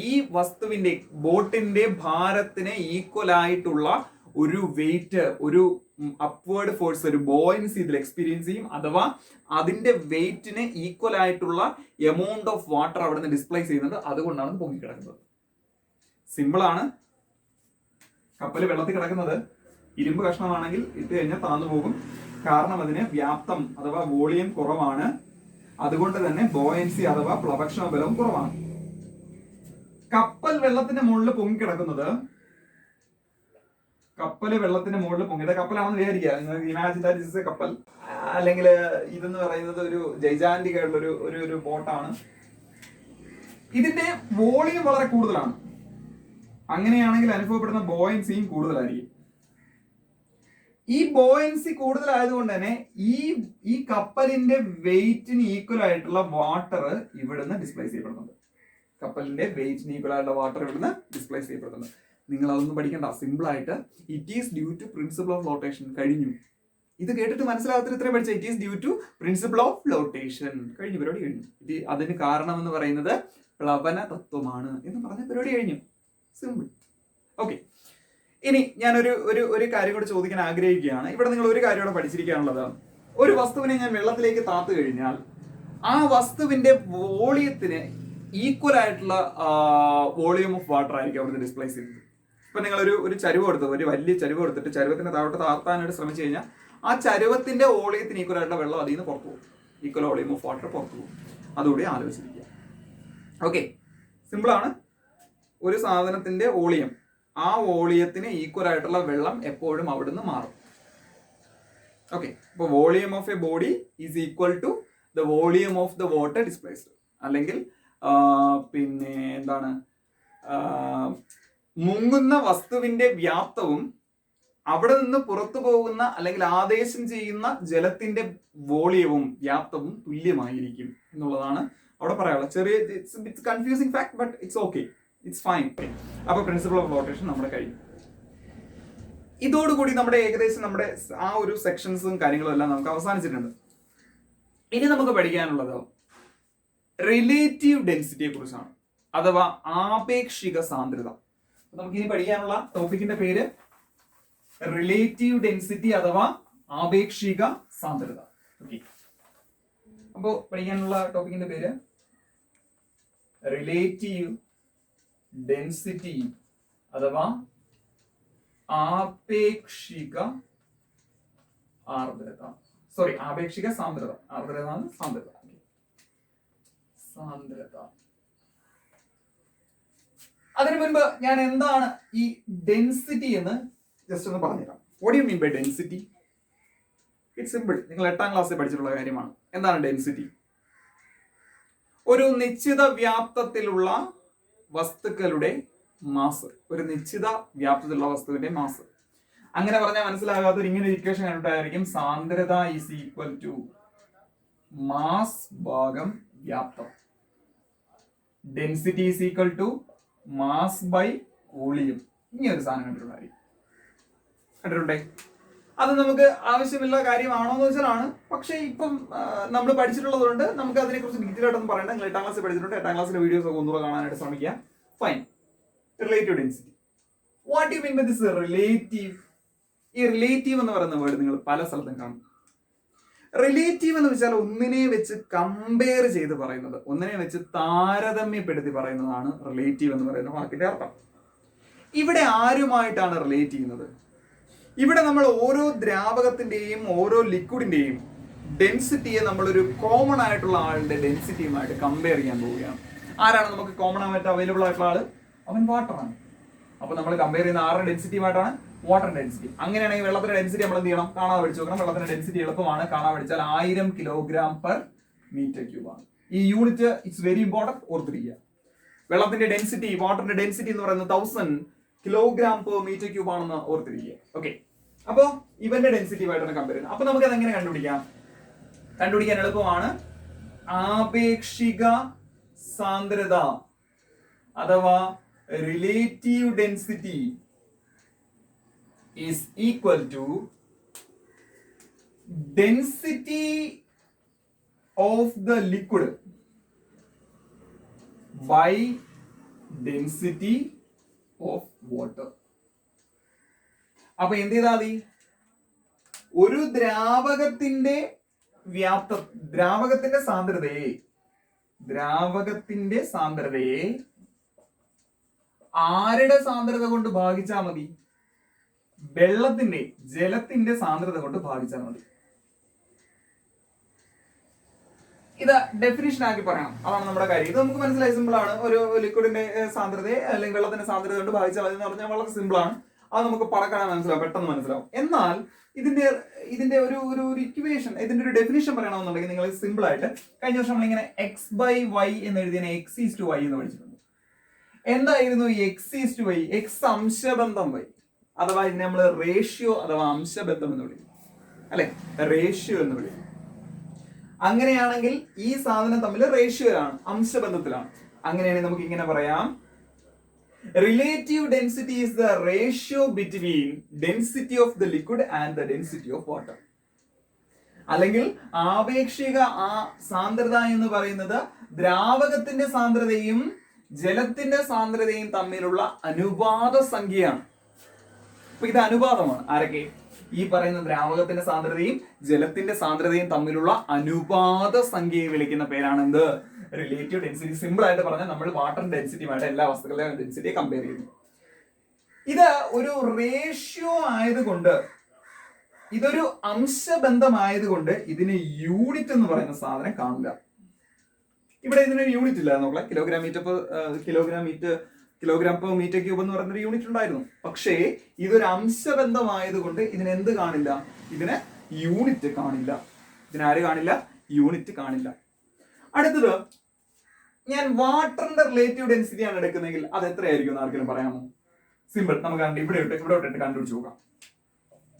Speaker 1: ഈ വസ്തുവിന്റെ ബോട്ടിന്റെ ഭാരത്തിന് ഈക്വൽ ആയിട്ടുള്ള ഒരു വെയിറ്റ്, ഒരു അപ്വേർഡ് ഫോഴ്സ്, ഒരു ബോയൻസി ഇതിൽ എക്സ്പീരിയൻസ് ചെയ്യും. അഥവാ അതിന്റെ വെയിറ്റിന് ഈക്വൽ ആയിട്ടുള്ള എമൗണ്ട് ഓഫ് വാട്ടർ അവിടെ നിന്ന് ഡിസ്പ്ലേസ് ചെയ്യുന്നുണ്ട്. അതുകൊണ്ടാണ് പൊങ്ങിക്കിടക്കുന്നത്. സിമ്പിൾ ആണ്. കപ്പൽ വെള്ളത്തിൽ കിടക്കുന്നത് ഇരുമ്പ് കഷ്ണമാണെങ്കിൽ ഇട്ട് കഴിഞ്ഞാൽ താന്നു പോകും. കാരണം അതിന് വ്യാപ്തം അഥവാ വോളിയം കുറവാണ്. അതുകൊണ്ട് തന്നെ ബോയൻസി അഥവാ പ്ലവക്ഷണ ബലം കുറവാണ്. കപ്പൽ വെള്ളത്തിന്റെ മുകളിൽ പൊങ്ങിക്കിടക്കുന്നത്, കപ്പല് വെള്ളത്തിന്റെ മുകളിൽ പൊങ്ങിയത് കപ്പലാണെന്ന് വിചാരിക്കുക. നിങ്ങൾക്ക് ഇമാജിൻ ദാറ്റ് ഇസ് എ കപ്പൽ. അല്ലെങ്കിൽ ഇതെന്ന് പറയുന്നത് ഒരു ജൈജാന്റിക് ആയിട്ടുള്ള ഒരു ബോട്ടാണ്. ഇതിന്റെ വോളിയം വളരെ കൂടുതലാണ്. അങ്ങനെയാണെങ്കിൽ അനുഭവപ്പെടുന്ന ബോയൻസിയും കൂടുതലായിരിക്കും. ഈ ബോയൻസി കൂടുതലായതുകൊണ്ട് തന്നെ ഈ കപ്പലിന്റെ വെയിറ്റിന് ഈക്വൽ ആയിട്ടുള്ള വാട്ടർ ഇവിടുന്ന് ഡിസ്പ്ലേസ് ചെയ്യപ്പെടുന്നുണ്ട്. കപ്പലിന്റെ വെയിറ്റിന് ഈക്വൽ ആയിട്ടുള്ള വാട്ടർ ഇവിടുന്ന് ഡിസ്പ്ലേസ് ചെയ്യപ്പെടുന്നുണ്ട്. നിങ്ങൾ അതൊന്നും പഠിക്കണ്ട. സിമ്പിൾ ആയിട്ട് it is due to principle of flotation. കഴിഞ്ഞു. ഇത് കേട്ടിട്ട് മനസ്സിലാകാത്ത ഇത്രയും പഠിച്ച it is due to principle of flotation. കഴിഞ്ഞു, പരിപാടി കഴിഞ്ഞു. ഇത് അതിന് കാരണം എന്ന് പറയുന്നത് പ്ലവന തത്വമാണ് എന്ന് പറഞ്ഞ പരിപാടി കഴിഞ്ഞു. സിമ്പിൾ. ഓക്കെ, ഇനി ഞാനൊരു ഒരു കാര്യം കൂടെ ചോദിക്കാൻ ആഗ്രഹിക്കുകയാണ്. ഇവിടെ നിങ്ങൾ ഒരു കാര്യം കൂടെ പഠിച്ചിരിക്കാനുള്ളത്, ഒരു വസ്തുവിനെ ഞാൻ വെള്ളത്തിലേക്ക് താത്തു കഴിഞ്ഞാൽ ആ വസ്തുവിന്റെ വോളിയത്തിന് ഈക്വൽ ആയിട്ടുള്ള വോളിയം ഓഫ് വാട്ടർ ആയിരിക്കും അവിടുന്ന് ഡിസ്പ്ലേസ് ചെയ്യുന്നത്. ഇപ്പൊ നിങ്ങൾ ഒരു ചരുവ് എടുത്ത്, ഒരു വലിയ ചരുവ് എടുത്തിട്ട് ചരുവത്തിന്റെ താഴോട്ട് താത്താനായിട്ട് ശ്രമിച്ചു കഴിഞ്ഞാൽ ആ ചരുവത്തിന്റെ വോളിയത്തിന് ഈക്വൽ ആയിട്ടുള്ള വെള്ളം അതിൽ നിന്ന് പുറത്തു പോകും. ഈക്വൽ വോളിയം ഓഫ് വാട്ടർ പുറത്തു പോകും. അതുകൂടി ആലോചിച്ചിരിക്കുക. ഓക്കെ, സിമ്പിളാണ്. ഒരു സാധനത്തിന്റെ വോളിയം, ആ വോളിയത്തിന് ഈക്വൽ ആയിട്ടുള്ള വെള്ളം എപ്പോഴും അവിടുന്ന് മാറും. ഓക്കെ, അപ്പോൾ volume of a body is equal to the volume of the water displaced. അല്ലെങ്കിൽ പിന്നെ എന്താണ്, മുങ്ങുന്ന വസ്തുവിന്റെ വ്യാപ്തവും അവിടെ നിന്ന് പുറത്തു പോകുന്ന അല്ലെങ്കിൽ ആദേശം ചെയ്യുന്ന ജലത്തിന്റെ വോളിയവും വ്യാപ്തവും തുല്യമായിരിക്കും എന്നുള്ളതാണ് അവിടെ പറയാനുള്ളത്. ചെറിയ confusing fact, but it's okay, it's fine. അപ്പൊ പ്രിൻസിപ്പിൾ ഓഫ് ഫ്ലോട്ടേഷൻ നമ്മുടെ കഴിഞ്ഞു. ഇതോടുകൂടി നമ്മുടെ ഏകദേശം നമ്മുടെ ആ ഒരു സെക്ഷൻസും കാര്യങ്ങളും എല്ലാം നമുക്ക് അവസാനിച്ചിട്ടുണ്ട്. ഇനി നമുക്ക് പഠിക്കാനുള്ളത് റിലേറ്റീവ് ഡെൻസിറ്റിയെ കുറിച്ചാണ്, അഥവാ ആപേക്ഷിക സാന്ദ്രത. നമുക്കിനി പഠിക്കാനുള്ള ടോപ്പിക്കിന്റെ പേര് റിലേറ്റീവ് ഡെൻസിറ്റി അഥവാ ആപേക്ഷിക സാന്ദ്രത. ഓക്കെ, അപ്പോ പഠിക്കാനുള്ള ടോപ്പിക്കിന്റെ പേര് റിലേറ്റീവ് ഡെൻസിറ്റി അഥവാ ആപേക്ഷിക ആർദ്രത. സോറി, ആപേക്ഷിക സാന്ദ്രത. ആർദ്രത സാന്ദ്രത. സാന്ദ്രത. അതിനു മുൻപ് ഞാൻ എന്താണ് ഈ ഡെൻസിറ്റി എന്ന് ജസ്റ്റ് ഒന്ന് പറഞ്ഞുതരാം. What you mean by density? It's simple. നിങ്ങൾ 8ാം ക്ലാസ്സിൽ പഠിച്ചിട്ടുള്ള കാര്യമാണ്. എന്താണ് ഡെൻസിറ്റി? ഒരു നിശ്ചിത വ്യാപ്തത്തിലുള്ള വസ്തുക്കളുടെ മാസ്. ഒരു നിശ്ചിത വ്യാപ്തത്തിലുള്ള വസ്തുവിന്റെ മാസ്. അങ്ങനെ പറഞ്ഞാൽ മനസ്സിലാകാത്തൊരു ഇങ്ങനെ ഇക്വേഷൻ കണ്ടിട്ടായിരിക്കും സാന്ദ്രത ഈസ് ഈക്വൽ ടു മാസ് ഭാഗം വ്യാപ്തം. Density is equal to mass by volume. ഇങ്ങനെ ഒരു സാധനം കണ്ടിട്ടുണ്ടായിരിക്കും. കണ്ടിട്ടുണ്ടേ? അത് നമുക്ക് ആവശ്യമുള്ള കാര്യമാണോ എന്ന് വെച്ചാലാണ്. പക്ഷേ ഇപ്പം നമ്മൾ പഠിച്ചിട്ടുള്ളത് കൊണ്ട് നമുക്ക് അതിനെക്കുറിച്ച് ഡീറ്റെയിൽ ആയിട്ടൊന്നും പറയണ്ട. നിങ്ങൾ 8ാം ക്ലാസ്സിൽ പഠിച്ചിട്ടുണ്ട്. 8ാം ക്ലാസ്സിലെ വീഡിയോസ് ഒക്കെ ഒന്നുകൂടെ കാണാനായിട്ട് ശ്രമിക്കുക. Fine. Relative density. What you mean by this relative? ഈ റിലേറ്റീവ് എന്ന് പറയുന്ന വേർഡ് നിങ്ങൾ പല സ്ഥലത്തും കാണും. റിലേറ്റീവ് എന്ന് വെച്ചാൽ ഒന്നിനെ വെച്ച് കമ്പയർ ചെയ്ത് പറയുന്നത്, ഒന്നിനെ വെച്ച് താരതമ്യപ്പെടുത്തി പറയുന്നതാണ് റിലേറ്റീവ് എന്ന് പറയുന്ന വാക്കിന്റെ അർത്ഥം. ഇവിടെ ആരുമായിട്ടാണ് റിലേറ്റ് ചെയ്യുന്നത്? ഇവിടെ നമ്മൾ ഓരോ ദ്രാവകത്തിന്റെയും ഓരോ ലിക്വിഡിന്റെയും ഡെൻസിറ്റിയെ നമ്മളൊരു കോമൺ ആയിട്ടുള്ള ആളുടെ ഡെൻസിറ്റിയുമായിട്ട് കമ്പയർ ചെയ്യാൻ പോവുകയാണ്. ആരാണ് നമുക്ക് കോമൺ ആയിട്ട് അവൈലബിൾ ആയിട്ടുള്ള ആള്? അവൻ വാട്ടറാണ്. അപ്പൊ നമ്മൾ കമ്പയർ ചെയ്യുന്ന ആരുടെ ഡെൻസിറ്റിയുമായിട്ടാണ്? Water density. അങ്ങനെയാണെങ്കിൽ വെള്ളത്തിന്റെ ഡെൻസിറ്റി നമ്മൾ എന്ത് ചെയ്യണം? കാണാതെ പഠിച്ചു നോക്കണം. വെള്ളത്തിന്റെ ഡെൻസിറ്റി എളുപ്പമാണ്. കാണാൻ പഠിച്ചാൽ 1000 kg/m³ ആണ്. ഈ യൂണിറ്റ് ഇറ്റ്സ് വെരി ഇമ്പോർട്ടന്റ്, ഓർത്തിരിക്കുക. വെള്ളത്തിന്റെ ഡെൻസിറ്റി, വാട്ടറിന്റെ ഡെൻസിറ്റി എന്ന് പറയുന്നത് 1000 kg/m³ ആണെന്ന് ഓർത്തിരിക്കുക. ഓക്കെ, അപ്പോ ഇവന്റെ ഡെൻസിറ്റിയുമായിട്ടാണ് കമ്പയർ ചെയ്യുന്നത്. അപ്പൊ നമുക്ക് അതെങ്ങനെ കണ്ടുപിടിക്കാം? കണ്ടുപിടിക്കാൻ എളുപ്പമാണ്. ആപേക്ഷിക സാന്ദ്രത അഥവാ relative density is equal to density of the liquid by density of water. അപ്പൊ എന്ത് ചെയ്താൽ മതി? ഒരു ദ്രാവകത്തിന്റെ ദ്രാവകത്തിന്റെ സാന്ദ്രതയെ ആരുടെ സാന്ദ്രത കൊണ്ട് ഭാഗിച്ചാൽ മതി? ജലത്തിന്റെ സാന്ദ്രത കൊണ്ട് ഭാഗിച്ചാൽ മതി. ഇത് ഡെഫിനിഷൻ ആക്കി പറയണം, അതാണ് നമ്മുടെ കാര്യം. ഇത് നമുക്ക് മനസ്സിലായി, സിമ്പിൾ ആണ്. ഒരു ലിക്വിഡിന്റെ സാന്ദ്രതയെ അല്ലെങ്കിൽ വെള്ളത്തിന്റെ സാന്ദ്രത കൊണ്ട് ഭാഗിച്ചാൽ മതി എന്ന് പറഞ്ഞാൽ വളരെ സിമ്പിൾ ആണ്. അത് നമുക്ക് പടക്കണം മനസ്സിലാവും, പെട്ടെന്ന് മനസ്സിലാവും. എന്നാൽ ഇതിന്റെ ഒരു ഇക്വേഷൻ, ഇതിന്റെ ഒരു ഡെഫിനിഷൻ പറയണമെന്നുണ്ടെങ്കിൽ നിങ്ങൾ സിമ്പിൾ ആയിട്ട് കഴിഞ്ഞ വർഷം നമ്മളിങ്ങനെ x/y എന്ന് എഴുതിയ x:y എന്ന് പഠിച്ചിട്ടുണ്ട്. എന്തായിരുന്നു x:y? x അംശബന്ധം y, അഥവാ ഇതിനെ നമ്മൾ റേഷ്യോ അഥവാ അംശബന്ധം എന്ന് വിളിക്കും, അല്ലെ? റേഷ്യോ എന്ന് വിളിക്കും. അങ്ങനെയാണെങ്കിൽ ഈ സാധനം തമ്മിൽ റേഷ്യോയിലാണ്, അംശബന്ധത്തിലാണ്. അങ്ങനെയാണെങ്കിൽ നമുക്ക് ഇങ്ങനെ പറയാം, relative density is the ratio between density of the liquid and the density of water. അല്ലെങ്കിൽ ആപേക്ഷിക സാന്ദ്രത എന്ന് പറയുന്നത് ദ്രാവകത്തിന്റെ സാന്ദ്രതയും ജലത്തിന്റെ സാന്ദ്രതയും തമ്മിലുള്ള അനുപാത സംഖ്യയാണ്. അപ്പൊ ഇത് അനുപാതമാണ്. ആരൊക്കെ? ഈ പറയുന്ന ദ്രാവകത്തിന്റെ സാന്ദ്രതയും ജലത്തിന്റെ സാന്ദ്രതയും തമ്മിലുള്ള അനുപാത സംഖ്യയെ വിളിക്കുന്ന പേരാണ് എന്ത്? Relative density. സിമ്പിൾ ആയിട്ട് പറഞ്ഞാൽ നമ്മൾ വാട്ടർ ഡെൻസിറ്റിയുമായിട്ട് എല്ലാ വസ്തുക്കളുടെയും ഡെൻസിറ്റിയെ കമ്പയർ ചെയ്യുന്നു. ഇത് ഒരു റേഷ്യോ ആയതുകൊണ്ട്, ഇതൊരു അംശബന്ധമായതുകൊണ്ട് ഇതിന് യൂണിറ്റ് എന്ന് പറയുന്ന സാധനം കാണില്ല. ഇവിടെ ഇതിനൊരു യൂണിറ്റ് ഇല്ല നോക്കാം. കിലോഗ്രാം പെർ മീറ്റർ ക്യൂബ് എന്ന് പറയുന്നൊരു യൂണിറ്റ് ഉണ്ടായിരുന്നു. പക്ഷേ ഇതൊരു അംശബന്ധമായതുകൊണ്ട് ഇതിന് എന്ത് കാണില്ല? ഇതിന് യൂണിറ്റ് കാണില്ല. ഇതിനാര് കാണില്ല? യൂണിറ്റ് കാണില്ല. അടുത്തത്, ഞാൻ വാട്ടറിന്റെ റിലേറ്റീവ് ഡെൻസിറ്റി ആണ് എടുക്കുന്നതെങ്കിൽ അത് എത്രയായിരിക്കും എന്ന് ആർക്കെങ്കിലും പറയാമോ? സിമ്പിൾ, നമുക്ക് ഇവിടെ ഇട്ടിട്ട് കണ്ടുപിടിച്ച് നോക്കാം.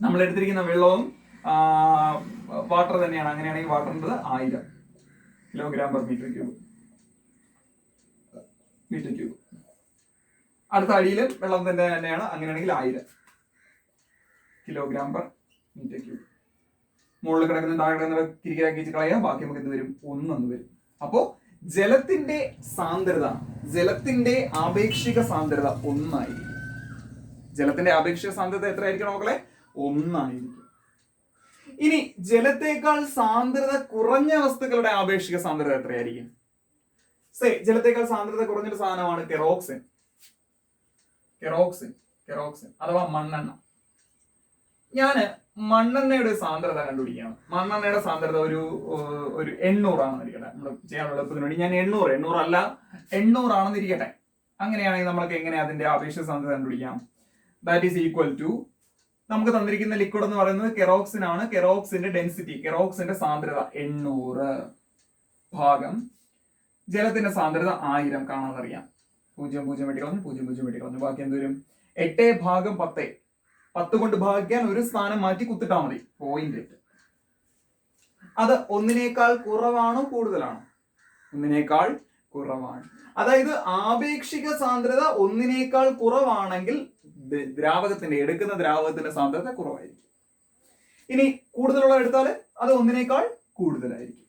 Speaker 1: നമ്മൾ എടുത്തിരിക്കുന്ന വെള്ളവും വാട്ടർ തന്നെയാണ്. അങ്ങനെയാണെങ്കിൽ വാട്ടറിന്റെ 1000 കിലോഗ്രാം പെർ മീറ്റർ ക്യൂബ്. അടുത്ത അടിയിലും വെള്ളം തന്നെയാണ്. അങ്ങനെയാണെങ്കിൽ 1000 കിലോഗ്രാം പെർ മീറ്റർ ക്യൂബ്. മുകളിൽ കിടക്കുന്ന താഴെ കിടക്കുന്ന കിരികിരാക്കി കളയാം. ബാക്കി നമുക്ക് എന്ത് വരും? 1 വരും. അപ്പോ ജലത്തിന്റെ ആപേക്ഷിക സാന്ദ്രത 1 ആയിരിക്കും. ജലത്തിന്റെ ആപേക്ഷിക സാന്ദ്രത എത്ര ആയിരിക്കണം മക്കളെ? 1 ആയിരിക്കും. ഇനി ജലത്തേക്കാൾ സാന്ദ്രത കുറഞ്ഞ വസ്തുക്കളുടെ ആപേക്ഷിക സാന്ദ്രത എത്രയായിരിക്കും? ജലത്തേക്കാൾ സാന്ദ്രത കുറഞ്ഞൊരു സാധനമാണ് കെറോക്സിൻ അഥവാ മണ്ണെണ്ണ. ഞാന് മണ്ണെണ്ണയുടെ സാന്ദ്രത കണ്ടുപിടിക്കുകയാണ്. മണ്ണെണ്ണയുടെ സാന്ദ്രത ഒരു 800 ആണെന്ന് ഇരിക്കട്ടെ. നമ്മൾ ചെയ്യാനുള്ള എളുപ്പത്തിന് വേണ്ടി ഞാൻ 800 അല്ല 800 ആണെന്ന് ഇരിക്കട്ടെ. അങ്ങനെയാണെങ്കിൽ നമ്മൾക്ക് എങ്ങനെ അതിന്റെ ആപേക്ഷിക സാന്ദ്രത കണ്ടുപിടിക്കാം? ദാറ്റ് ഈസ് ഈക്വൽ ടു, നമുക്ക് തന്നിരിക്കുന്ന ലിക്വിഡ് എന്ന് പറയുന്നത് കെറോക്സിൻ ആണ്. കെറോക്സിന്റെ ഡെൻസിറ്റി, കെറോക്സിന്റെ സാന്ദ്രത 800 ഭാഗം ജലത്തിന്റെ സാന്ദ്രത 1000 കാണാതറിയാം. 0 വെട്ടിക്കളഞ്ഞു, 0 വെട്ടിക്കളഞ്ഞു. ബാക്കി എന്തുവരും? 8/10. 10 കൊണ്ട് ഭാഗിക്കാൻ ഒരു സ്ഥാനം മാറ്റി കുത്തിട്ടാൽ മതി. 0.8. അത് 1നേക്കാൾ കുറവാണോ കൂടുതലാണോ? 1നേക്കാൾ കുറവാണ്. അതായത് ആപേക്ഷിക സാന്ദ്രത 1നേക്കാൾ കുറവാണെങ്കിൽ എടുക്കുന്ന ദ്രാവകത്തിന്റെ സാന്ദ്രത കുറവായിരിക്കും. ഇനി കൂടുതലുള്ള എടുത്താൽ അത് 1നേക്കാൾ കൂടുതലായിരിക്കും.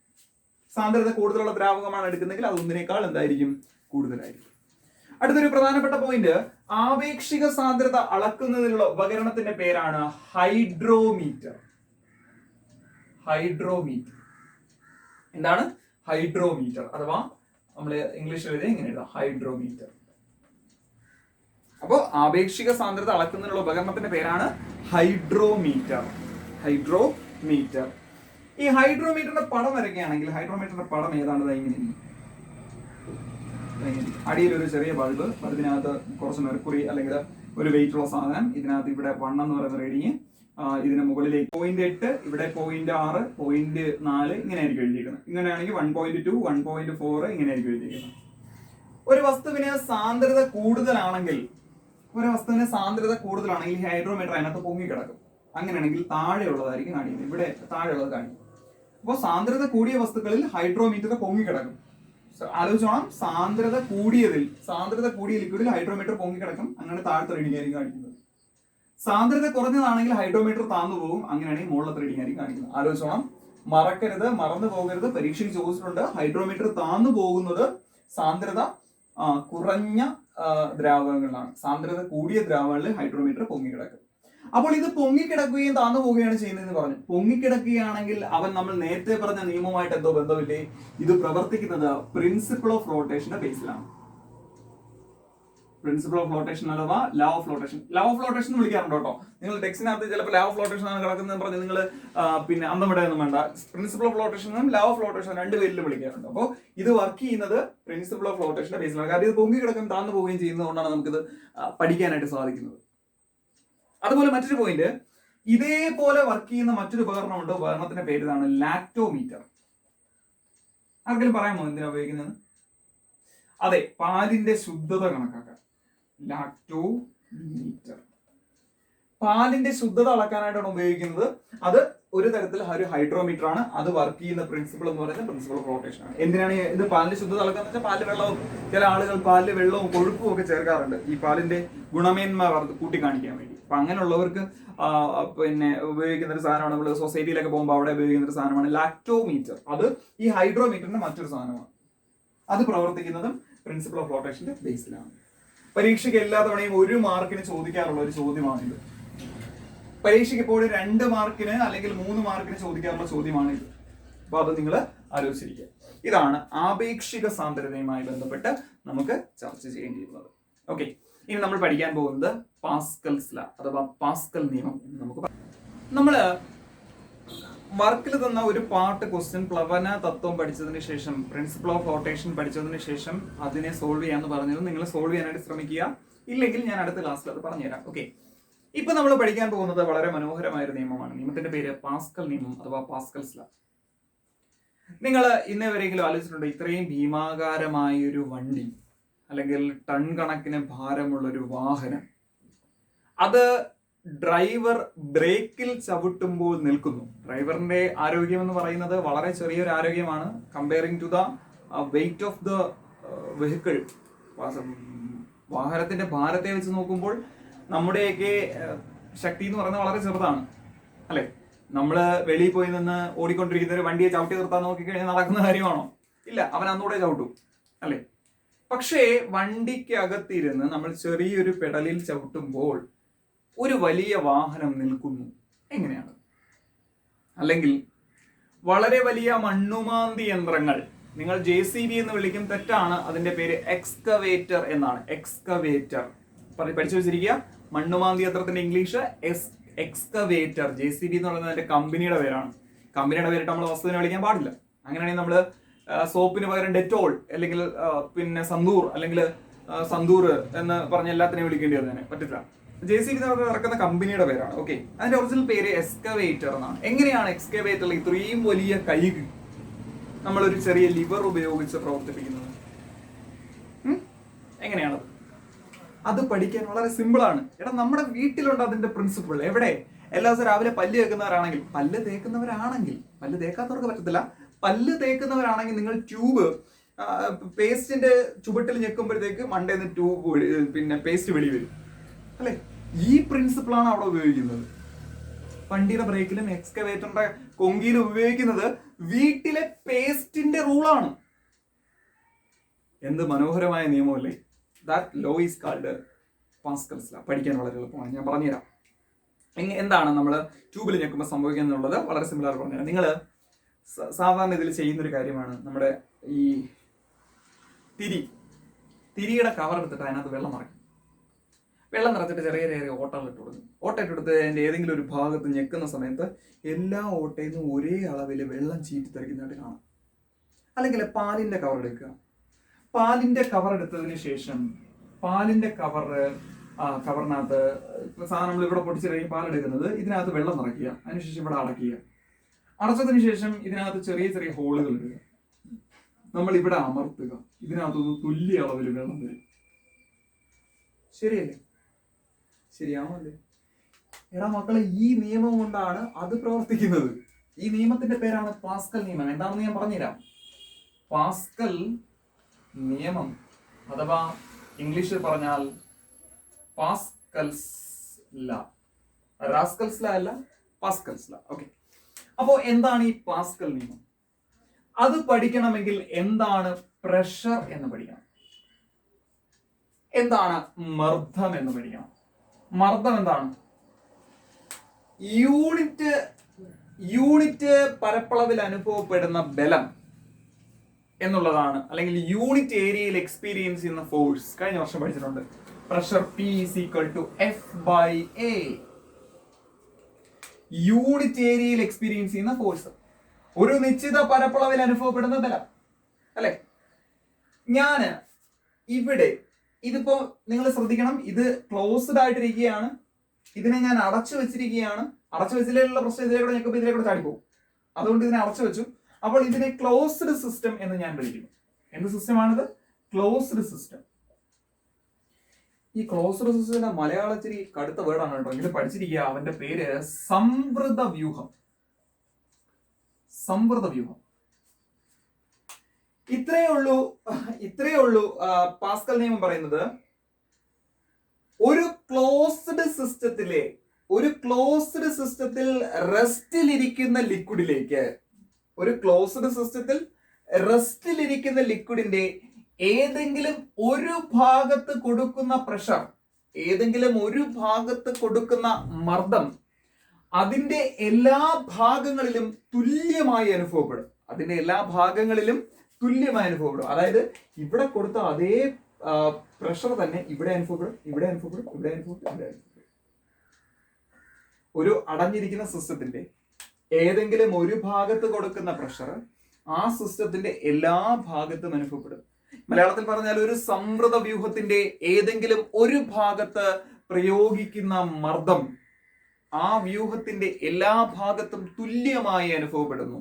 Speaker 1: സാന്ദ്രത കൂടുതലുള്ള ദ്രാവകമാണ് എടുക്കുന്നതെങ്കിൽ അത് 1നേക്കാൾ എന്തായിരിക്കും? കൂടുതലായിരിക്കും. അടുത്തൊരു പ്രധാനപ്പെട്ട പോയിന്റ്, ആപേക്ഷിക സാന്ദ്രത അളക്കുന്നതിനുള്ള ഉപകരണത്തിന്റെ പേരാണ് ഹൈഡ്രോമീറ്റർ. എന്താണ് ഹൈഡ്രോമീറ്റർ? അഥവാ നമ്മൾ ഇംഗ്ലീഷിൽ എഴുതി ഇങ്ങനെ എഴുതാം, ഹൈഡ്രോമീറ്റർ. അപ്പോൾ ആപേക്ഷിക സാന്ദ്രത അളക്കുന്നതിനുള്ള ഉപകരണത്തിന്റെ പേരാണ് ഹൈഡ്രോമീറ്റർ. ഈ ഹൈഡ്രോമീറ്ററിന്റെ പടം വരയ്ക്കുകയാണെങ്കിൽ ഹൈഡ്രോമീറ്ററിന്റെ പടം ഏതാണ്ട് ഇങ്ങനെ, അടിയിൽ ഒരു ചെറിയ ബൾബിനകത്ത് കുറച്ച് മെർക്കുറി അല്ലെങ്കിൽ ഒരു വെയിറ്റ് ഉള്ള സാധനം, ഇതിനകത്ത് ഇവിടെ 1 എന്ന് പറയുന്ന റീഡിങ്, ഇതിന് മുകളിലേക്ക് 0.8, ഇവിടെ 0.6, 0.4 ഇങ്ങനെ ആയിരിക്കും എഴുതിയിരിക്കുന്നത്. ഇങ്ങനെയാണെങ്കിൽ 1.2, 1.4 ഇങ്ങനെ ആയിരിക്കും എഴുതിയിരിക്കുന്നത്. ഒരു വസ്തുവിന് സാന്ദ്രത കൂടുതലാണെങ്കിൽ ഈ ഹൈഡ്രോമീറ്റർ അതിനകത്ത് പൊങ്ങിക്കിടക്കും. അങ്ങനെയാണെങ്കിൽ താഴെയുള്ളതായിരിക്കും കാണിക്കുന്നത്. ഇവിടെ താഴെയുള്ളത് കാണിക്കും. അപ്പോൾ സാന്ദ്രത കൂടിയ വസ്തുക്കളിൽ ഹൈഡ്രോമീറ്റർ പൊങ്ങിക്കിടക്കും. ആലോചിച്ചോണം, സാന്ദ്രത കൂടിയ ലിക്വിഡിൽ ഹൈഡ്രോമീറ്റർ പൊങ്ങിക്കിടക്കും. അങ്ങനെ താഴത്തെ റീഡിംഗ് ആയിരിക്കും കാണിക്കുന്നത്. സാന്ദ്രത കുറഞ്ഞതാണെങ്കിൽ ഹൈഡ്രോമീറ്റർ താന്നു പോകും. അങ്ങനെയാണെങ്കിൽ മുകളിലത്തെ റീഡിംഗ് ആയിരിക്കും കാണിക്കുന്നത്. ആലോചിച്ചോണം, മറക്കരുത്, മറന്നു പോകരുത്. പരീക്ഷയ്ക്ക് ചോദിച്ചിട്ടുണ്ട്, ഹൈഡ്രോമീറ്റർ താന്നു പോകുന്നത് സാന്ദ്രത കുറഞ്ഞ ദ്രാവകങ്ങളാണ്. സാന്ദ്രത കൂടിയ ദ്രാവകങ്ങളിൽ ഹൈഡ്രോമീറ്റർ പൊങ്ങിക്കിടക്കും. അപ്പോൾ ഇത് പൊങ്ങിക്കിടക്കുകയും താന്നു പോവുകയാണ് ചെയ്യുന്നതെന്ന് പറഞ്ഞു. പൊങ്ങിക്കിടക്കുകയാണെങ്കിൽ അവൻ നമ്മൾ നേരത്തെ പറഞ്ഞ നിയമവുമായിട്ട് എന്തോ ബന്ധമില്ലേ? ഇത് പ്രവർത്തിക്കുന്നത് പ്രിൻസിപ്പിൾ ഓഫ് ഫ്ലോട്ടേഷന്റെ ബേസിലാണ്. പ്രിൻസിപ്പിൾ ഓഫ് ഫ്ലോട്ടേഷൻ അഥവാ law of flotation. Law of flotation എന്ന് വിളിക്കാറുണ്ട് കേട്ടോ. നിങ്ങൾ ടെക്സ്റ്റിനകത്ത് ചിലപ്പോൾ ലോ ഓഫ് ഫ്ലോട്ടേഷൻ ആണ് കിടക്കുന്നത് പറഞ്ഞ് നിങ്ങൾ പിന്നെ അന്തം വിടാനൊന്നും വേണ്ട. പ്രിൻസിപ്പിൾ ഓഫ് ഫ്ലോട്ടേഷനും ലോ ഓഫ് ഫ്ലോട്ടേഷൻ രണ്ട് പേരിൽ വിളിക്കാറുണ്ട്. അപ്പോൾ ഇത് വർക്ക് ചെയ്യുന്നത് പ്രിൻസിപ്പിൾ ഓഫ് ഫ്ലോട്ടേഷന്റെ ബേസിലാണ്. കാരണം ഇത് പൊങ്ങി കിടക്കും താന്നു പോവുകയും ചെയ്യുന്നതുകൊണ്ടാണ് നമുക്കിത് പഠിക്കാനായിട്ട് സാധിക്കുന്നത്. അതുപോലെ മറ്റൊരു പോയിന്റ്, ഇതേപോലെ വർക്ക് ചെയ്യുന്ന മറ്റൊരു ഉപകരണമുണ്ട്. ഉപകരണത്തിന്റെ പേര് ഇതാണ്, ലാക്ടോമീറ്റർ. ആർക്കെങ്കിലും പറയാമോ എന്തിനാ ഉപയോഗിക്കുന്നത്? അതെ, പാലിന്റെ ശുദ്ധത കണക്കാക്കാൻ. ലാക്ടോമീറ്റർ പാലിന്റെ ശുദ്ധത അളക്കാനായിട്ടാണ് ഉപയോഗിക്കുന്നത്. അത് ഒരു തരത്തിൽ ഒരു ഹൈഡ്രോമീറ്റർ ആണ്. അത് വർക്ക് ചെയ്യുന്ന പ്രിൻസിപ്പിൾ എന്ന് പറയുന്നത് പ്രിൻസിപ്പിൾ ഓഫ് ഫ്ലോട്ടേഷൻ ആണ്. എന്തിനാണ് ഇത് പാലിന്റെ ശുദ്ധത അളക്കാന്ന് വെച്ചാൽ, പാലിൽ വെള്ളവും, ചില ആളുകൾ പാലിൽ വെള്ളവും കൊഴുപ്പും ഒക്കെ ചേർക്കാറുണ്ട് ഈ പാലിന്റെ ഗുണമേന്മ കൂട്ടി കാണിക്കാൻ വേണ്ടി. അപ്പൊ അങ്ങനെയുള്ളവർക്ക് പിന്നെ ഉപയോഗിക്കുന്ന ഒരു സാധനമാണ്, നമ്മൾ സൊസൈറ്റിയിലൊക്കെ പോകുമ്പോൾ അവിടെ ഉപയോഗിക്കുന്ന ഒരു സാധനമാണ് ലാക്ടോമീറ്റർ. അത് ഈ ഹൈഡ്രോമീറ്ററിന്റെ മറ്റൊരു സാധനമാണ്. അത് പ്രവർത്തിക്കുന്നതും പ്രിൻസിപ്പിൾ ഓഫ് ഫ്ലോട്ടേഷന്റെ ബേസിലാണ്. പരീക്ഷയ്ക്ക് എല്ലാ തവണയും 1 മാർക്കിന് ചോദിക്കാറുള്ള ഒരു ചോദ്യമാണിത്. പരീക്ഷയ്ക്ക് എപ്പോഴും 2 മാർക്കിന് അല്ലെങ്കിൽ 3 മാർക്കിന് ചോദിക്കാറുള്ള ചോദ്യമാണിത്. അപ്പൊ അത് നിങ്ങൾ ആലോചിച്ചിരിക്കുക. ഇതാണ് ആപേക്ഷിക സാന്ദ്രതയുമായി ബന്ധപ്പെട്ട് നമുക്ക് ചർച്ച ചെയ്യേണ്ടിയിരുന്നത്. ഓക്കെ, ഇനി നമ്മൾ പഠിക്കാൻ പോകുന്നത് പാസ്കൽസ് ലോ അഥവാ പാസ്കൽ നിയമം എന്ന് നമുക്ക് നമ്മള് വർക്കിൽ തന്ന ഒരു പാർട്ട് ക്വസ്റ്റ്യൻ പ്ലവന തത്വം പഠിച്ചതിന് ശേഷം, പ്രിൻസിപ്പിൾ ഓഫ് ഫ്ലോട്ടേഷൻ പഠിച്ചതിന് ശേഷം അതിനെ സോൾവ് ചെയ്യാന്ന് പറഞ്ഞത് നിങ്ങൾ സോൾവ് ചെയ്യാനായിട്ട് ശ്രമിക്കുക. ഇല്ലെങ്കിൽ ഞാൻ അടുത്ത ക്ലാസ്സിൽ അത് പറഞ്ഞുതരാം. ഓക്കെ, ഇപ്പൊ നമ്മൾ പഠിക്കാൻ പോകുന്നത് വളരെ മനോഹരമായ ഒരു നിയമമാണ്. നിയമത്തിന്റെ പേര് പാസ്കൽ നിയമം അഥവാ പാസ്കൽസ് ലോ. നിങ്ങൾ ഇന്നേ വരെയെങ്കിലും ആലോചിച്ചിട്ടുണ്ട്, ഇത്രയും ഭീമാകാരമായ ഒരു വണ്ടി അല്ലെങ്കിൽ ടൺ കണക്കിന് ഭാരമുള്ള ഒരു വാഹനം, അത് ഡ്രൈവർ ബ്രേക്കിൽ ചവിട്ടുമ്പോൾ നിൽക്കുന്നു. ഡ്രൈവറിന്റെ ആരോഗ്യം എന്ന് പറയുന്നത് വളരെ ചെറിയൊരു ആരോഗ്യമാണ് comparing to the weight of the vehicle. വാഹനത്തിന്റെ ഭാരത്തെ വെച്ച് നോക്കുമ്പോൾ നമ്മുടെയൊക്കെ ശക്തി എന്ന് പറയുന്നത് വളരെ ചെറുതാണ്, അല്ലെ? നമ്മള് വെളിയിൽ പോയി നിന്ന് ഓടിക്കൊണ്ടിരിക്കുന്ന ഒരു വണ്ടിയെ ചവിട്ടി നിർത്താൻ നോക്കിക്കഴിഞ്ഞാൽ നടക്കുന്ന കാര്യമാണോ? ഇല്ല, അവൻ അന്നൂടെ ചവിട്ടും, അല്ലെ? പക്ഷേ വണ്ടിക്ക് അകത്തിരുന്ന് നമ്മൾ ചെറിയൊരു പെഡലിൽ ചവിട്ടുമ്പോൾ ഒരു വലിയ വാഹനം നിൽക്കുന്നു. എങ്ങനെയാണ്? അല്ലെങ്കിൽ വളരെ വലിയ മണ്ണുമാന്തി യന്ത്രങ്ങൾ, നിങ്ങൾ JCB എന്ന് വിളിക്കും, തെറ്റാണ്. അതിന്റെ പേര് എക്സ്കവേറ്റർ എന്നാണ്. എക്സ്കവേറ്റർ പഠിച്ചു വെച്ചിരിക്കുക. മണ്ണുമാന്തി യന്ത്രത്തിന്റെ ഇംഗ്ലീഷ് എക്സ്കവേറ്റർ. JCB എന്ന് പറയുന്നത് അതിന്റെ കമ്പനിയുടെ പേരാണ്. കമ്പനിയുടെ പേരിട്ട് നമ്മൾ വസ്തുവിനെ വിളിക്കാൻ പാടില്ല. അങ്ങനെയാണെങ്കിൽ നമ്മൾ സോപ്പിന് പകരം ഡെറ്റോൾ അല്ലെങ്കിൽ പിന്നെ സന്തൂർ അല്ലെങ്കിൽ സന്തൂർ എന്ന് പറഞ്ഞ എല്ലാത്തിനെയും വിളിക്കേണ്ടി വരുന്നതിനെ പറ്റില്ല. JCB ഇറക്കുന്ന കമ്പനിയുടെ പേരാണ്. ഓക്കെ, അതിന്റെ ഒറിജിനൽ പേര് എക്സ്കവേറ്റർ എന്നാണ്. എങ്ങനെയാണ് എക്സ്കവേറ്ററിൽ ഇത്രയും വലിയ കൈ നമ്മളൊരു ചെറിയ ലിവർ ഉപയോഗിച്ച് പ്രവർത്തിപ്പിക്കുന്നത്? എങ്ങനെയാണത്? അത് പഠിക്കാൻ വളരെ സിമ്പിൾ ആണ്. എടാ, നമ്മുടെ വീട്ടിലുണ്ട് അതിന്റെ പ്രിൻസിപ്പിൾ. എവിടെ? എല്ലാ ദിവസവും രാവിലെ പല്ല് തേക്കുന്നവരാണെങ്കിൽ, പല്ല് തേക്കാത്തവർക്ക് പറ്റത്തില്ല, പല്ല് തേക്കുന്നവരാണെങ്കിൽ നിങ്ങൾ ട്യൂബ് പേസ്റ്റിന്റെ ചുവട്ടിൽ ഞെക്കുമ്പോഴത്തേക്ക് മണ്ടേന്ന് ട്യൂബ് പിന്നെ പേസ്റ്റ് വെളി വരും, അല്ലെ? ഈ പ്രിൻസിപ്പിളാണ് അവിടെ ഉപയോഗിക്കുന്നത്. വണ്ടിയുടെ ബ്രേക്കിലും എക്സ്കവേറ്ററിന്റെ കൊങ്കിയിലും ഉപയോഗിക്കുന്നത് വീട്ടിലെ പേസ്റ്റിന്റെ റൂളാണ്. എന്ത് മനോഹരമായ നിയമമല്ലേ? That law is called Pascal's law. പഠിക്കാൻ വളരെ എളുപ്പമാണ്, ഞാൻ പറഞ്ഞുതരാം. എന്താണ് നമ്മൾ ട്യൂബിൽ ഞെക്കുമ്പോൾ സംഭവിക്കുക എന്നുള്ളത് വളരെ സിമ്പിളായിട്ട് പറഞ്ഞുതരാം. നിങ്ങൾ സാധാരണ ഇതിൽ ചെയ്യുന്നൊരു കാര്യമാണ്, നമ്മുടെ ഈ തിരിയുടെ കവർ എടുത്തിട്ട് അതിനകത്ത് വെള്ളം നിറച്ചിട്ട് ചെറിയ ചെറിയ ഓട്ടകൾ ഇട്ട് കൊടുക്കും. ഓട്ട ഇട്ടെടുത്ത് അതിൻ്റെ ഏതെങ്കിലും ഒരു ഭാഗത്ത് ഞെക്കുന്ന സമയത്ത് എല്ലാ ഓട്ടയിൽ നിന്നും ഒരേ അളവിൽ വെള്ളം ചീറ്റിത്തെറിക്കുന്നതായിട്ട് കാണാം. അല്ലെങ്കിൽ പാലിന്റെ കവർ എടുക്കുക. പാലിന്റെ കവർ എടുത്തതിന് ശേഷം പാലിന്റെ കവറിനകത്ത് സാധനം നമ്മൾ ഇവിടെ പൊടിച്ചു കഴിഞ്ഞ് പാലെടുക്കുന്നത്, ഇതിനകത്ത് വെള്ളം നിറയ്ക്കുക. അതിനുശേഷം ഇവിടെ അടയ്ക്കുക. അടച്ചതിന് ശേഷം ഇതിനകത്ത് ചെറിയ ചെറിയ ഹോളുകൾ ഇടുക. നമ്മൾ ഇവിടെ അമർത്തുക. ഇതിനകത്തൊന്ന് തുല്യ അളവിൽ വെള്ളം വരും. ശരിയല്ലേ? ശരിയാണോ അല്ലേ? എടാ മക്കളെ, ഈ നിയമം കൊണ്ടാണ് അത് പ്രവർത്തിക്കുന്നത്. ഈ നിയമത്തിന്റെ പേരാണ് പാസ്കൽ നിയമം. എന്താണെന്ന് ഞാൻ പറഞ്ഞുതരാം. പാസ്കൽ നിയമം അഥവാ ഇംഗ്ലീഷിൽ പറഞ്ഞാൽ പാസ്കൽസ് ലോ. റാസ്കൽസ് ലോ അല്ല, പാസ്കൽസ് ലോ. ഓക്കെ, അപ്പോ എന്താണ് ഈ പാസ്കൽ നിയമം? അത് പഠിക്കണമെങ്കിൽ എന്താണ് പ്രഷർ എന്ന് പഠിക്കണം, എന്താണ് മർദ്ദം എന്ന് പഠിക്കണം. മർദ്ദം എന്താണ്? യൂണിറ്റ് പരപ്പളവിൽ അനുഭവപ്പെടുന്ന ബലം എന്നുള്ളതാണ്, അല്ലെങ്കിൽ യൂണിറ്റ് ഏരിയയിൽ എക്സ്പീരിയൻസ് ചെയ്യുന്ന ഫോഴ്സ്. കഴിഞ്ഞ വർഷം പഠിച്ചിട്ടുണ്ട്. Pressure P = F/A. യൂണിറ്റ് ഏരിയയിൽ എക്സ്പീരിയൻസ് ചെയ്യുന്ന ഫോഴ്സ്, ഒരു നിശ്ചിത പരപ്പളവിൽ അനുഭവപ്പെടുന്ന ബലം, അല്ലെ? ഞാന് ഇവിടെ ഇതിപ്പോ നിങ്ങൾ ശ്രദ്ധിക്കണം, ഇത് ക്ലോസ്ഡ് ആയിട്ടിരിക്കുകയാണ്, ഇതിനെ ഞാൻ അടച്ചു വെച്ചിരിക്കുകയാണ്. അടച്ചു വെച്ചിട്ടുള്ള പ്രശ്നം ഇതിലേക്കൂടെ ഞെക്കുമ്പോൾ ഇതിലേക്കൂടെ ചാടിപ്പോകും, അതുകൊണ്ട് ഇതിനെ അടച്ചു വെച്ചു. അപ്പോൾ ഇതിനെ ക്ലോസ്ഡ് സിസ്റ്റം എന്ന് ഞാൻ വിളിക്കുന്നു. എന്ത് സിസ്റ്റമാണിത്? Closed system. ഈ ക്ലോസ്ഡ് സിസ്റ്റത്തിന്റെ മലയാളത്തിരി കടുത്ത വേർഡാണ് കേട്ടോ, എങ്കിലും പഠിച്ചിരിക്കുക. അവന്റെ പേര് സംവൃത വ്യൂഹം. സംവൃത വ്യൂഹം. ഇത്രയേ ഉള്ളൂ പാസ്കൽ നിയമം പറയുന്നത്. ഒരു ക്ലോസ്ഡ് സിസ്റ്റത്തിൽ റെസ്റ്റിലിരിക്കുന്ന ലിക്വിഡിന്റെ ഏതെങ്കിലും ഒരു ഭാഗത്ത് കൊടുക്കുന്ന പ്രഷർ, ഏതെങ്കിലും ഒരു ഭാഗത്ത് കൊടുക്കുന്ന മർദ്ദം അതിന്റെ എല്ലാ ഭാഗങ്ങളിലും തുല്യമായി അനുഭവപ്പെടും. അതായത് ഇവിടെ കൊടുത്ത അതേ പ്രഷർ തന്നെ ഇവിടെ അനുഭവപ്പെടും. ഒരു അടഞ്ഞിരിക്കുന്ന സിസ്റ്റത്തിന്റെ ഏതെങ്കിലും ഒരു ഭാഗത്ത് കൊടുക്കുന്ന പ്രഷർ ആ സിസ്റ്റത്തിന്റെ എല്ലാ ഭാഗത്തും അനുഭവപ്പെടും. മലയാളത്തിൽ പറഞ്ഞാൽ ഒരു സംവൃത വ്യൂഹത്തിന്റെ ഏതെങ്കിലും ഒരു ഭാഗത്ത് പ്രയോഗിക്കുന്ന മർദ്ദം ആ വ്യൂഹത്തിന്റെ എല്ലാ ഭാഗത്തും തുല്യമായി അനുഭവപ്പെടുന്നു.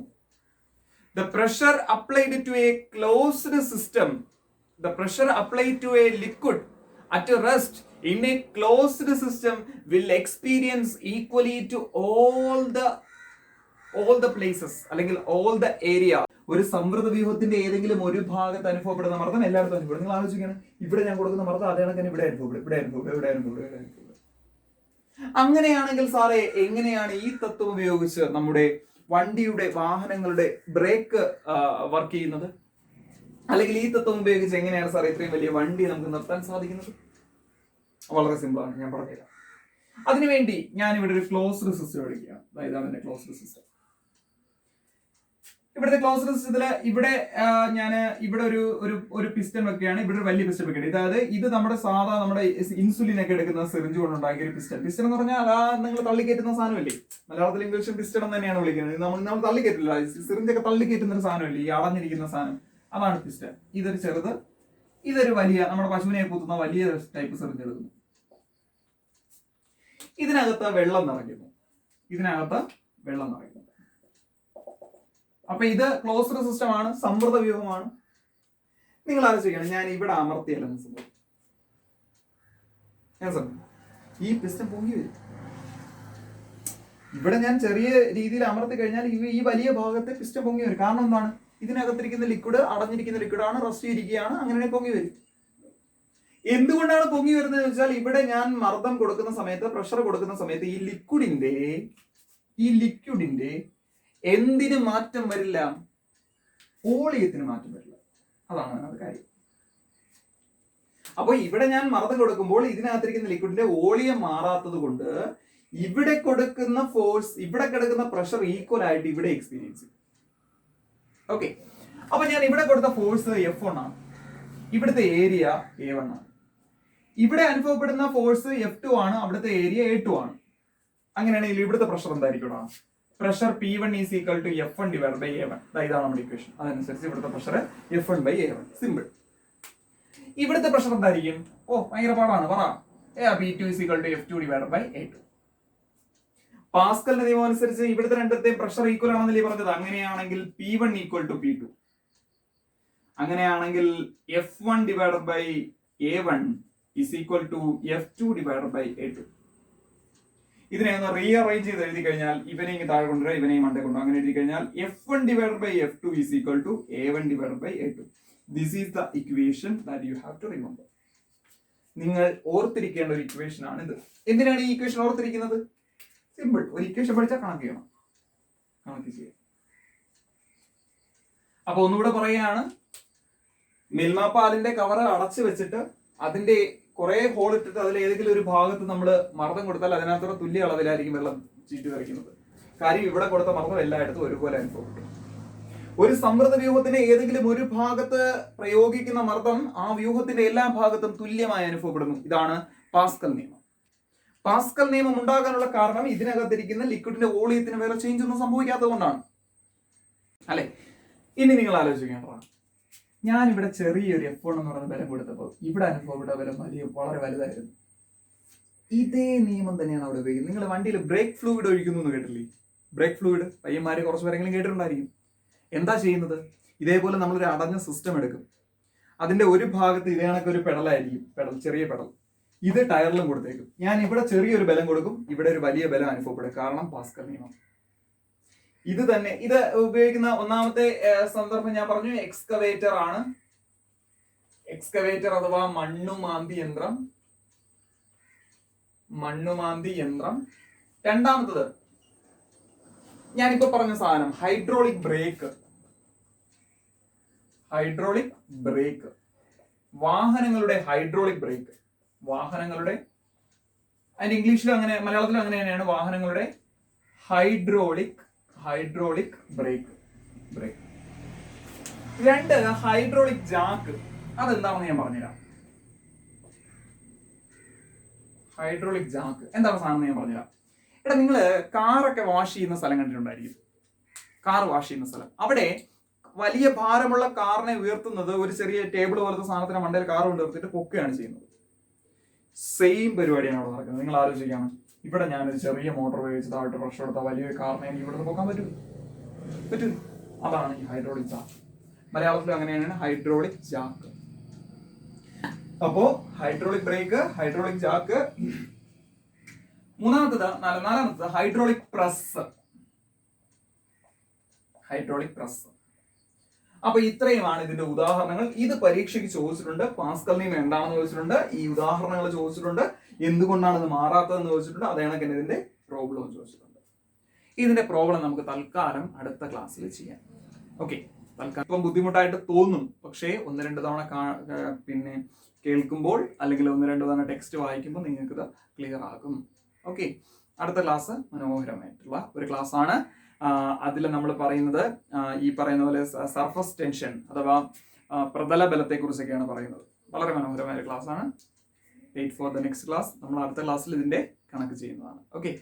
Speaker 1: The pressure applied to a closed system, the pressure applied to a liquid at rest in a closed system will experience equally to all the places, അല്ലെങ്കിൽ all the area. ഒരു സംവൃത വ്യൂഹത്തിന്റെ ഏതെങ്കിലും ഒരു ഭാഗത്ത് അനുഭവപ്പെടുന്ന മർദ്ദം എല്ലായിടത്തും അനുഭവപ്പെടും. നിങ്ങൾ ആലോചിക്കണം, ഇവിടെ ഞാൻ കൊടുക്കുന്ന മർദ്ദം അതേ കണക്കിന് ഇവിടെ അനുഭവപ്പെടും. അങ്ങനെയാണെങ്കിൽ സാറേ എങ്ങനെയാണ് ഈ തത്വം ഉപയോഗിച്ച് നമ്മുടെ വാഹനങ്ങളുടെ ബ്രേക്ക് വർക്ക് ചെയ്യുന്നത്? അല്ലെങ്കിൽ ഈ തത്വം ഉപയോഗിച്ച് എങ്ങനെയാണ് സാർ ഇത്രയും വലിയ വണ്ടി നമുക്ക് നിർത്താൻ സാധിക്കുന്നത്? വളരെ സിമ്പിൾ ആണ്, ഞാൻ പറഞ്ഞുതരാം. അതിനുവേണ്ടി ഞാൻ ഇവിടെ ഒരു ക്ലോസ്ഡ് സിസ്റ്റം എടുക്കുകയാണ്. ഇതാണ് എന്റെ ക്ലോസ്ഡ് സിസ്റ്റം. ഇവിടുത്തെ ക്ലോസ്ഡ് സിസ്റ്റത്തില് ഇവിടെ ഒരു പിസ്റ്റൺ വെക്കുകയാണ്. ഇവിടെ ഒരു വലിയ പിസ്റ്റൺ വെക്കുകയാണ്. അതായത് ഇത് നമ്മുടെ ഇൻസുലിൻ ഒക്കെ എടുക്കുന്ന സിറിഞ്ച് കൊണ്ടുണ്ടാക്കിയ ഒരു പിസ്റ്റൺ എന്ന് പറഞ്ഞാൽ നിങ്ങൾ തള്ളിക്കയറ്റുന്ന സാധനമല്ലേ? മലയാളത്തിൽ ഇംഗ്ലീഷും പിസ്റ്റൺ എന്ന് തന്നെയാണ് വിളിക്കുന്നത്. നമ്മൾ തള്ളിക്കയറ്റില്ല, സിറിഞ്ചൊക്കെ തള്ളിക്കയറ്റുന്ന ഒരു സാധനമല്ലേ, ഈ അടഞ്ഞിരിക്കുന്ന സാധനം, അതാണ് പിസ്റ്റൺ. ഇതൊരു ചെറുത്, ഇതൊരു വലിയ, നമ്മുടെ പശുവിനെ കുത്തുന്ന വലിയ ടൈപ്പ് സിറിഞ്ച് എടുക്കുന്നു. ഇതിനകത്ത് വെള്ളം നിറയ്ക്കുന്നു. അപ്പൊ ഇത് ക്ലോസ്ഡ് സിസ്റ്റം ആണ്, സംവൃത വ്യൂഹമാണ്. നിങ്ങൾ ആലോചിക്കണം, ഞാൻ ഇവിടെ അമർത്തിയല്ലെന്ന് സംഭവം, ഈ പിസ്റ്റൺ പൊങ്ങി വരും. ഇവിടെ ഞാൻ ചെറിയ രീതിയിൽ അമർത്തി കഴിഞ്ഞാൽ ഈ വലിയ ഭാഗത്തെ പിസ്റ്റൺ പൊങ്ങി വരും. കാരണം എന്താണ്? ഇതിനകത്തിരിക്കുന്ന ലിക്വിഡ് അടഞ്ഞിരിക്കുന്ന ലിക്വിഡാണ്, റെസ്റ്റ് ചെയ്തിരിക്കുകയാണ്, അങ്ങനെ പൊങ്ങി വരും. എന്തുകൊണ്ടാണ് പൊങ്ങി വരുന്നത് വെച്ചാൽ, ഇവിടെ ഞാൻ മർദ്ദം കൊടുക്കുന്ന സമയത്ത്, പ്രഷർ കൊടുക്കുന്ന സമയത്ത് ഈ ലിക്വിഡിന്റെ എന്തിന് മാറ്റം വരില്ല? വോളിയത്തിന് മാറ്റം വരില്ല. അതാണ് അതിനകത്ത് കാര്യം. അപ്പൊ ഇവിടെ ഞാൻ മർദ്ദം കൊടുക്കുമ്പോൾ ഇതിനകത്തിരിക്കുന്ന ലിക്വിഡിന്റെ വോളിയം മാറാത്തത് കൊണ്ട് ഇവിടെ കൊടുക്കുന്ന ഫോഴ്സ്, ഇവിടെ കിടക്കുന്ന പ്രഷർ ഈക്വൽ ആയിട്ട് ഇവിടെ എക്സ്പീരിയൻസ് ചെയ്യും. ഓക്കെ, അപ്പൊ ഞാൻ ഇവിടെ കൊടുത്ത ഫോഴ്സ് F1 ആണ്, ഇവിടുത്തെ ഏരിയ A1 ആണ്. ഇവിടെ അനുഭവപ്പെടുന്ന ഫോഴ്സ് F2 ആണ്, അവിടുത്തെ ഏരിയ A2 ആണ്. അങ്ങനെയാണെങ്കിൽ ഇവിടുത്തെ പ്രഷർ എന്തായിരിക്കും? Pressure P1 = F1/A1. ഇതാണ് നമ്മുടെ ഇക്വേഷൻ. അതനുസരിച്ച് ഇവിടുത്തെ പ്രഷർ F1/A1. സിമ്പിൾ. ഇവിടുത്തെ പ്രഷർ എന്തായിരിക്കും? ഭയങ്കര പാടാണ്, പറ. P2 = F2/A2. പാസ്കലിന്റെ നിയമം അനുസരിച്ച് ഇവിടുത്തെ രണ്ടത്തെയും പ്രഷർ ഈക്വൽ ആണെന്നല്ലേ പറഞ്ഞത്? അങ്ങനെയാണെങ്കിൽ P1 = P2. അങ്ങനെയാണെങ്കിൽ F1/A1 = F2/A2. ഇതിനെ ഒന്ന് റീഅറേഞ്ച് ചെയ്ത് എഴുതി കഴിഞ്ഞാൽ ഇവനെ താഴെ കൊണ്ടുവരാം, ഇവനെയും മണ്ടേ കൊണ്ടുവരാം. അങ്ങനെ എഴുതി കഴിഞ്ഞാൽ F1/F2 = A1/A2. This is the equation that you have to remember. നിങ്ങൾ ഓർത്തിരിക്കേണ്ട ഒരു ഇക്വേഷൻ ആണ് ഇത്. എന്തിനാണ് ഈ ഇക്വേഷൻ ഓർത്തിരിക്കുന്നത്? സിമ്പിൾ. ഒരു ഇക്വേഷൻ പഠിച്ചാൽ കണക്ക് ചെയ്യണം, കണക്ക് ചെയ്യാം. അപ്പൊ ഒന്നുകൂടെ പറയുകയാണ്, മിൽമ പാലിന്റെ കവർ അടച്ചു വെച്ചിട്ട് അതിന്റെ കുറെ ഹോൾ ഇട്ടിട്ട് അതിൽ ഏതെങ്കിലും ഒരു ഭാഗത്ത് നമ്മൾ മർദ്ദം കൊടുത്താൽ അതിനകത്തോടെ തുല്യ അളവിലായിരിക്കും വെള്ളം ചീറ്റി തെറിക്കുന്നത്. കാര്യം ഇവിടെ കൊടുത്ത മർദ്ദം എല്ലായിടത്തും ഒരുപോലെ അനുഭവപ്പെട്ടു. ഒരു സമൃദ്ധ വ്യൂഹത്തിന്റെ ഏതെങ്കിലും ഒരു ഭാഗത്ത് പ്രയോഗിക്കുന്ന മർദ്ദം ആ വ്യൂഹത്തിന്റെ എല്ലാ ഭാഗത്തും തുല്യമായി അനുഭവപ്പെടുന്നു. ഇതാണ് പാസ്കൽ നിയമം. പാസ്കൽ നിയമം ഉണ്ടാകാനുള്ള കാരണം ഇതിനകത്തിരിക്കുന്ന ലിക്വിഡിന്റെ വോളിയത്തിന് വേറെ ചേഞ്ച് ഒന്നും സംഭവിക്കാത്തത് കൊണ്ടാണ്, അല്ലെ? ഇനി നിങ്ങൾ ആലോചിക്കേണ്ടതാണ്, ഞാനിവിടെ ചെറിയൊരു F1 എന്ന് പറയുന്ന ബലം കൊടുത്തപ്പോൾ ഇവിടെ അനുഭവപ്പെട്ട ബലം വളരെ വലുതായിരുന്നു. ഇതേ നിയമം തന്നെയാണ് അവിടെ ഉപയോഗിക്കുന്നത്. നിങ്ങൾ വണ്ടിയിൽ ബ്രേക്ക് ഫ്ലൂയിഡ് ഒഴിക്കുന്നു എന്ന് കേട്ടില്ലേ? ബ്രേക്ക് ഫ്ലൂയിഡ് പയ്യന്മാര് കുറച്ച് പേരെങ്കിലും കേട്ടിട്ടുണ്ടായിരിക്കും. എന്താ ചെയ്യുന്നത്? ഇതേപോലെ നമ്മളൊരു അടഞ്ഞ സിസ്റ്റം എടുക്കും, അതിന്റെ ഒരു ഭാഗത്ത് ഇതേ കണക്കൊരു പെടലായിരിക്കും, ചെറിയ പെടൽ. ഇത് ടയറിലും കൊടുത്തേക്കും. ഞാൻ ഇവിടെ ചെറിയൊരു ബലം കൊടുക്കും, ഇവിടെ ഒരു വലിയ ബലം അനുഭവപ്പെടും. കാരണം പാസ്കൽ നിയമം. ഇത് തന്നെ ഇത് ഉപയോഗിക്കുന്ന ഒന്നാമത്തെ സന്ദർഭം ഞാൻ പറഞ്ഞു, എക്സ്കവേറ്റർ ആണ്. എക്സ്കവേറ്റർ അഥവാ മണ്ണുമാന്തി യന്ത്രം. രണ്ടാമത്തത് ഞാനിപ്പോ പറഞ്ഞ സാധനം ഹൈഡ്രോളിക് ബ്രേക്ക്. വാഹനങ്ങളുടെ ഹൈഡ്രോളിക് ബ്രേക്ക്. അതിന്റെ ഇംഗ്ലീഷിലും അങ്ങനെ, മലയാളത്തിലും അങ്ങനെ തന്നെയാണ്. വാഹനങ്ങളുടെ ഹൈഡ്രോളിക് ബ്രേക്ക്. രണ്ട്, ഹൈഡ്രോളിക് ജാക്ക്. അതെന്താണെന്ന് ഞാൻ പറഞ്ഞുതരാം. ഹൈഡ്രോളിക് ജാക്ക് എന്താണ് സാധനം ഞാൻ പറഞ്ഞുതരാം. എടാ, നിങ്ങള് കാറൊക്കെ വാഷ് ചെയ്യുന്ന സ്ഥലം കണ്ടിട്ടുണ്ടായിരിക്കും. കാർ വാഷ് ചെയ്യുന്ന സ്ഥലം, അവിടെ വലിയ ഭാരമുള്ള കാറിനെ ഉയർത്തുന്നത് ഒരു ചെറിയ ടേബിൾ പോലത്തെ സാധനത്തിന് മണ്ടയിൽ കാർ കൊണ്ട് നിർത്തിയിട്ട് പൊക്കുകയാണ് ചെയ്യുന്നത്. സെയിം പരിപാടിയാണ് അവിടെ നടക്കുന്നത്. നിങ്ങൾ ആലോചിക്കണം, ഇവിടെ ഞാനൊരു ചെറിയ മോട്ടോർ ഉപയോഗിച്ച് താഴോട്ട് പ്രഷർ കൊടുത്താൽ വലിയൊരു കാറിനെ എനിക്ക് ഇവിടെ പൊക്കാൻ പറ്റും. അതാണ് ഈ ഹൈഡ്രോളിക് ജാക്ക്. മലയാളത്തിലും അങ്ങനെയാണ്, ഹൈഡ്രോളിക് ജാക്ക്. അപ്പോ ഹൈഡ്രോളിക് ബ്രേക്ക്, ഹൈഡ്രോളിക് ജാക്ക്. നാലാമത്തത് ഹൈഡ്രോളിക് പ്രസ്. അപ്പൊ ഇത്രയുമാണ് ഇതിന്റെ ഉദാഹരണങ്ങൾ. ഇത് പരീക്ഷയ്ക്ക് ചോദിച്ചിട്ടുണ്ട്. പാസ്കൽ നിയമം എന്താണെന്ന് ചോദിച്ചിട്ടുണ്ട്, ഈ ഉദാഹരണങ്ങൾ ചോദിച്ചിട്ടുണ്ട്, എന്തുകൊണ്ടാണ് ഇത് മാറാത്തതെന്ന് ചോദിച്ചിട്ടുണ്ട്, അതേ കണക്കിന് ഇതിന്റെ പ്രോബ്ലം ചോദിച്ചിട്ടുണ്ട്. ഇതിന്റെ പ്രോബ്ലം നമുക്ക് തൽക്കാലം അടുത്ത ക്ലാസ്സിൽ ചെയ്യാം. ഓക്കെ, തൽക്കാലം ഇപ്പം ബുദ്ധിമുട്ടായിട്ട് തോന്നും, പക്ഷേ 1-2 തവണ പിന്നെ കേൾക്കുമ്പോൾ അല്ലെങ്കിൽ 1-2 തവണ ടെക്സ്റ്റ് വായിക്കുമ്പോൾ നിങ്ങൾക്ക് ഇത് ക്ലിയർ ആകും. ഓക്കെ, അടുത്ത ക്ലാസ് മനോഹരമായിട്ടുള്ള ഒരു ക്ലാസ് ആണ്. അതിൽ നമ്മൾ പറയുന്നത് ഈ പറയുന്ന പോലെ സർഫസ് ടെൻഷൻ അഥവാ പ്രതല ബലത്തെ കുറിച്ചൊക്കെയാണ് പറയുന്നത്. വളരെ മനോഹരമായ ഒരു ക്ലാസ് ആണ്. Wait for the next class. നമ്മൾ അടുത്ത ക്ലാസ്സിൽ ഇതിന്റെ കണക്ക് ചെയ്യുന്നതാണ്. ഓക്കെ.